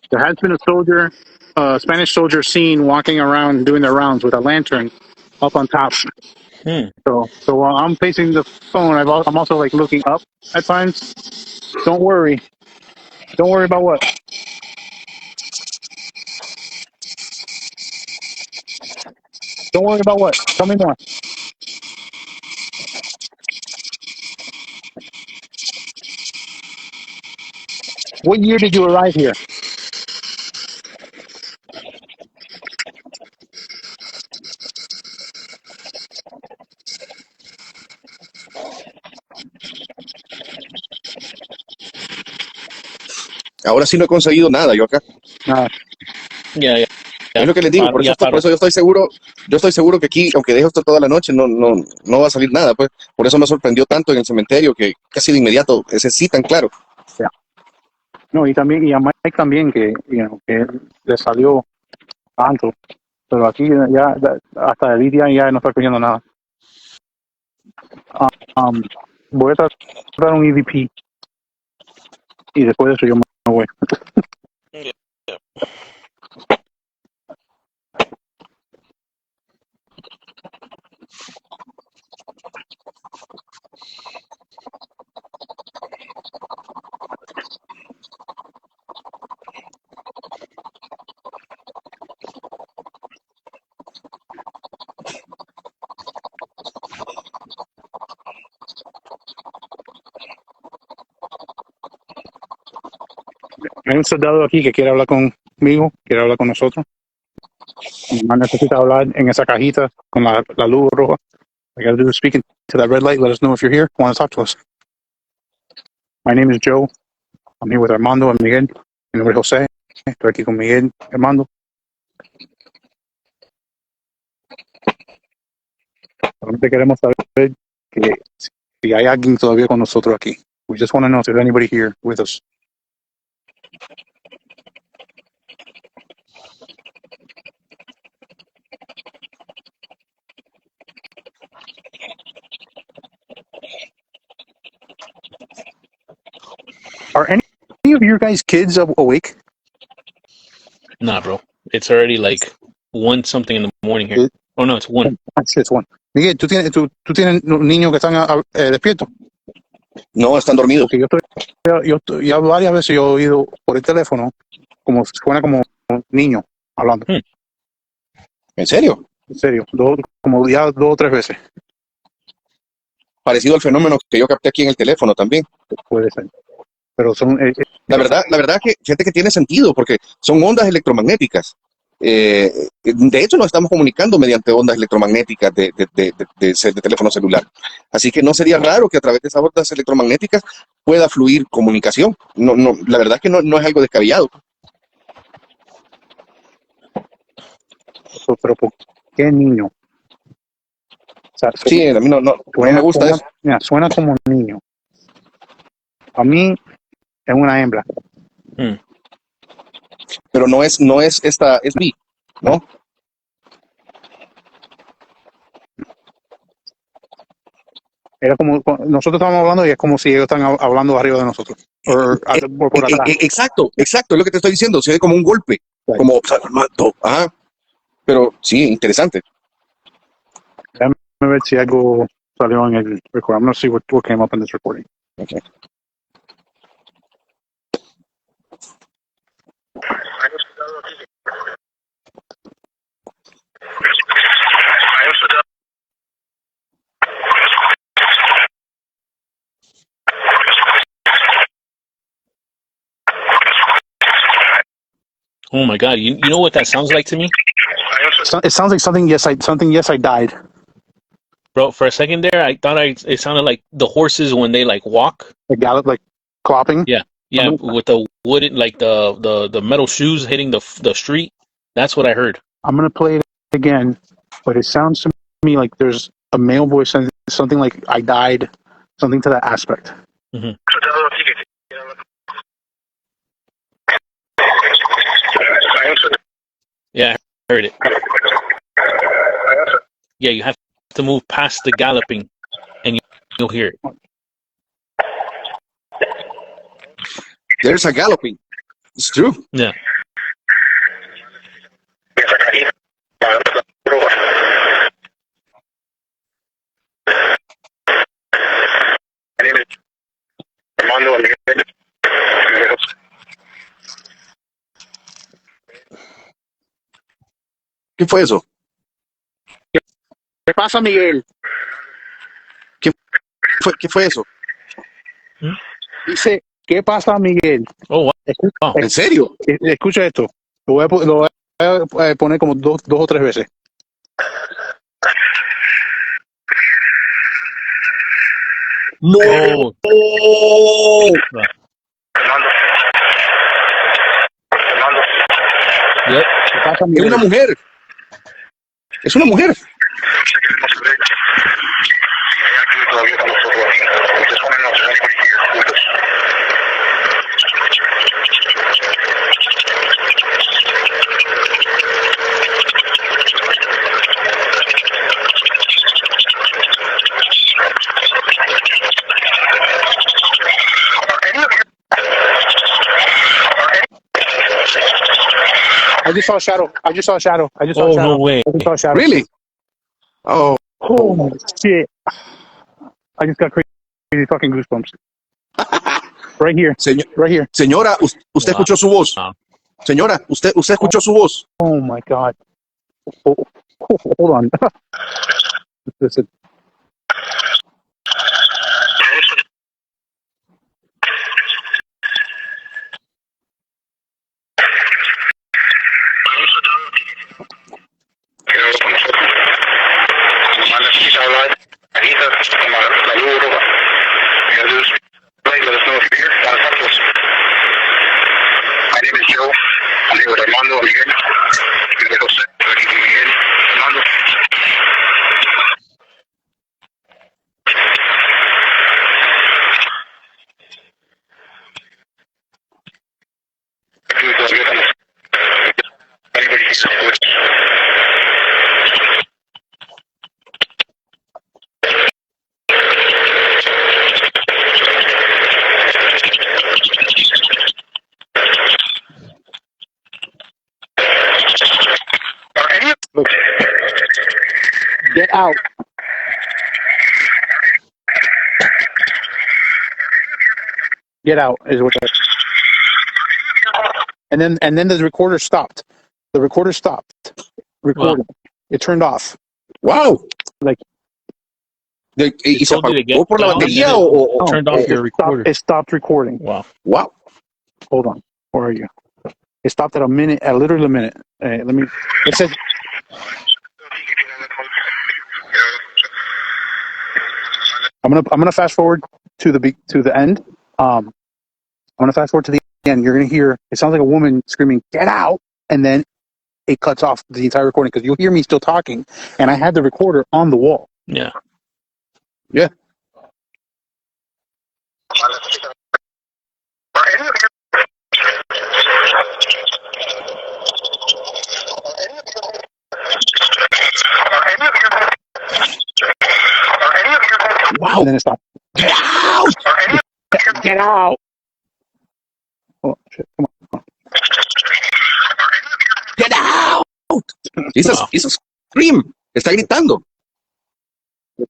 There has been a soldier, Spanish soldier seen walking around doing their rounds with a lantern up on top. So while I'm facing the phone, I'm also like looking up at times. Don't worry. Don't worry about what? Don't worry about what? Tell me more. What year did you arrive here? Ahora sí no he conseguido nada yo acá. Yeah. Es lo que les digo, por eso yo estoy seguro que aquí, aunque dejo esto toda la noche, no va a salir nada, pues. Por eso me sorprendió tanto en el cementerio que casi de inmediato ese sí tan claro. Yeah. No, y a Mike también que le salió tanto, pero aquí ya hasta el día ya no está cogiendo nada. Voy a tratar un EVP y después de eso yo me voy. Hay un soldado aquí que quiere hablar conmigo, quiere hablar con nosotros. Más necesita hablar en esa cajita con la luz roja. I gotta do speaking to that red light. Let us know if you're here. Want to talk to us. My name is Joe. I'm here with Armando and Miguel. Mi nombre es José. Estoy aquí con Miguel, Armando. Solamente queremos saber que si hay alguien todavía con nosotros aquí. We just want to know if there's anybody here with us. Are any of your guys' kids awake? Nah, bro. It's already like 1 something in the morning here. Oh no, it's 1. It's 1. Miguel, ¿tú tienes niños que están despiertos? No, están dormidos. Porque yo ya varias veces yo he oído por el teléfono como suena como un niño hablando. ¿En serio? En serio, como ya 2 o 3 veces. Parecido al fenómeno que yo capté aquí en el teléfono también. Puede ser. Pero son... La verdad que fíjate que tiene sentido porque son ondas electromagnéticas. De hecho, nos estamos comunicando mediante ondas electromagnéticas de teléfono celular. Así que no sería raro que a través de esas ondas electromagnéticas pueda fluir comunicación. La verdad que no es algo descabellado. Pero ¿por qué niño? O sea, Sí, a mí no me gusta eso. mira, suena como niño. A mí es una hembra. Pero no es esta, es mí, ¿no? Era como nosotros estábamos hablando y es como si ellos están hablando arriba de nosotros. O por atrás. Exacto, es lo que te estoy diciendo. Se ve como un golpe, como o sea, mato. Ajá. Pero sí, interesante. Déjame ver si algo salió en el recording. I'm going to see what came up in this recording. Okay. Oh my God! You know what that sounds like to me, It sounds like something. Yes, I died. bro? For a second there, I thought it sounded like the horses when they like walk. Like gallop, like clopping. Yeah, with the wooden, like the metal shoes hitting the street. That's what I heard. I'm gonna play it again, but it sounds to me like there's a male voice saying something like "I died," something to that aspect. Mm-hmm. Yeah, I heard it. Yeah, you have to move past the galloping, and you'll hear it. There's a galloping. It's true. Yeah. Mondo, Miguel. ¿Qué fue eso? ¿Qué pasa, Miguel? ¿Qué fue eso? Dice, ¿qué pasa, Miguel? Oh, wow. ¿En serio? Escucha esto. Lo voy a poner como dos o tres veces. No. Yep. Es una mujer. Es una mujer. I just saw a shadow. No way. I just saw a shadow. Really? Oh. Oh shit! I just got crazy fucking goosebumps. Right here. Right here. Señora, usted escuchó su voz. Señora, usted escuchó su voz. Oh my god. Hold on. Listen. My name is Joe. I'm here with Mondo, Miguel. Mondo. Get out. Get out is what that. And then the recorder stopped. The recorder stopped recording. Wow. It turned off. Wow. Like. ¿Y se apagó por la batería o turned off your recorder? It stopped recording. Wow. Wow. Hold on. Where are you? It stopped at literally a minute. Let me. It says. I'm gonna fast forward to the end. I'm gonna fast forward to the end. You're gonna hear. It sounds like a woman screaming, "Get out!" And then it cuts off the entire recording because you'll hear me still talking, and I had the recorder on the wall. Yeah. Yeah. Wow. And then it stopped. Get out! Get out! Oh, shit. Come on. Get out! It's a scream. Está gritando.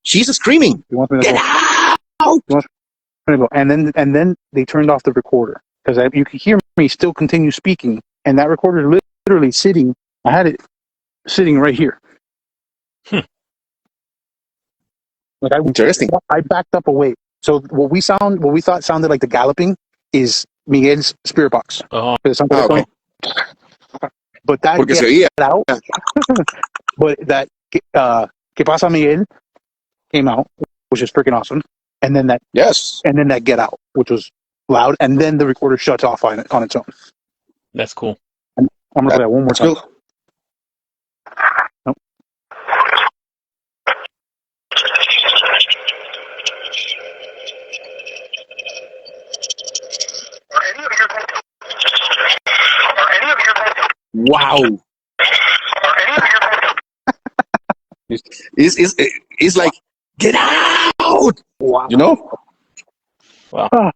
She's screaming. You want me to Get go? out! And then they turned off the recorder because you could hear me still continue speaking, and that recorder is literally sitting. I had it sitting right here. Like Interesting. I backed up away. So what we thought sounded like the galloping is Miguel's spirit box. Oh. Okay. But that Porque se get oía. out. But that ¿Qué pasa, Miguel? Came out, which is freaking awesome. And then that get out, which was loud, and then the recorder shuts off on its own. That's cool. I'm gonna play that one more time. Cool. Nope. Wow. It's like, get out! Wow. You know? Wow.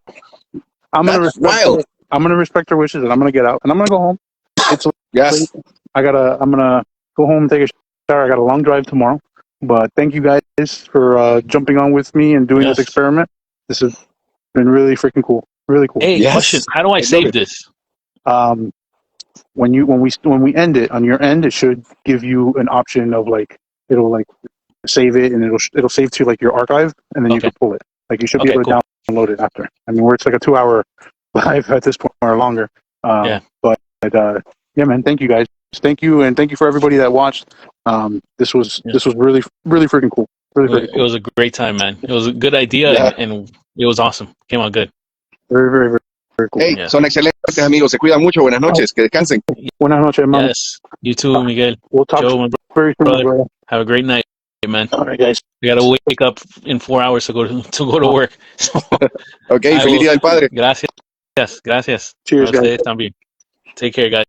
I'm gonna respect her wishes, and I'm gonna get out, and I'm gonna go home. It's Yes. late. I'm gonna go home and take a shower. I got a long drive tomorrow. But thank you guys for jumping on with me and doing this experiment. This has been really freaking cool. Really cool. Hey, question. How do I save this? When we end it on your end, it should give you an option of like it'll like save it, and it'll save to like your archive, and then you can pull it. Like you should be able to download it after. I mean, it's like a 2-hour live at this point or longer. But yeah, man. Thank you guys. Thank you, and thank you for everybody that watched. This was really really freaking cool. Really It was a great time, man. It was a good idea, and it was awesome. Came out good. Very, very, very, very cool. Hey, son excelentes amigos. Se cuidan mucho. Buenas noches. Que descansen. Buenas noches, hermano. Yes. You too, Miguel. We'll talk Joe, very soon, bro. Have a great night, man. All right, guys. We gotta wake up in 4 hours to go to work. So, Okay, feliz día del padre. Gracias. Gracias. Cheers, A ustedes guys. también. Take care, guys.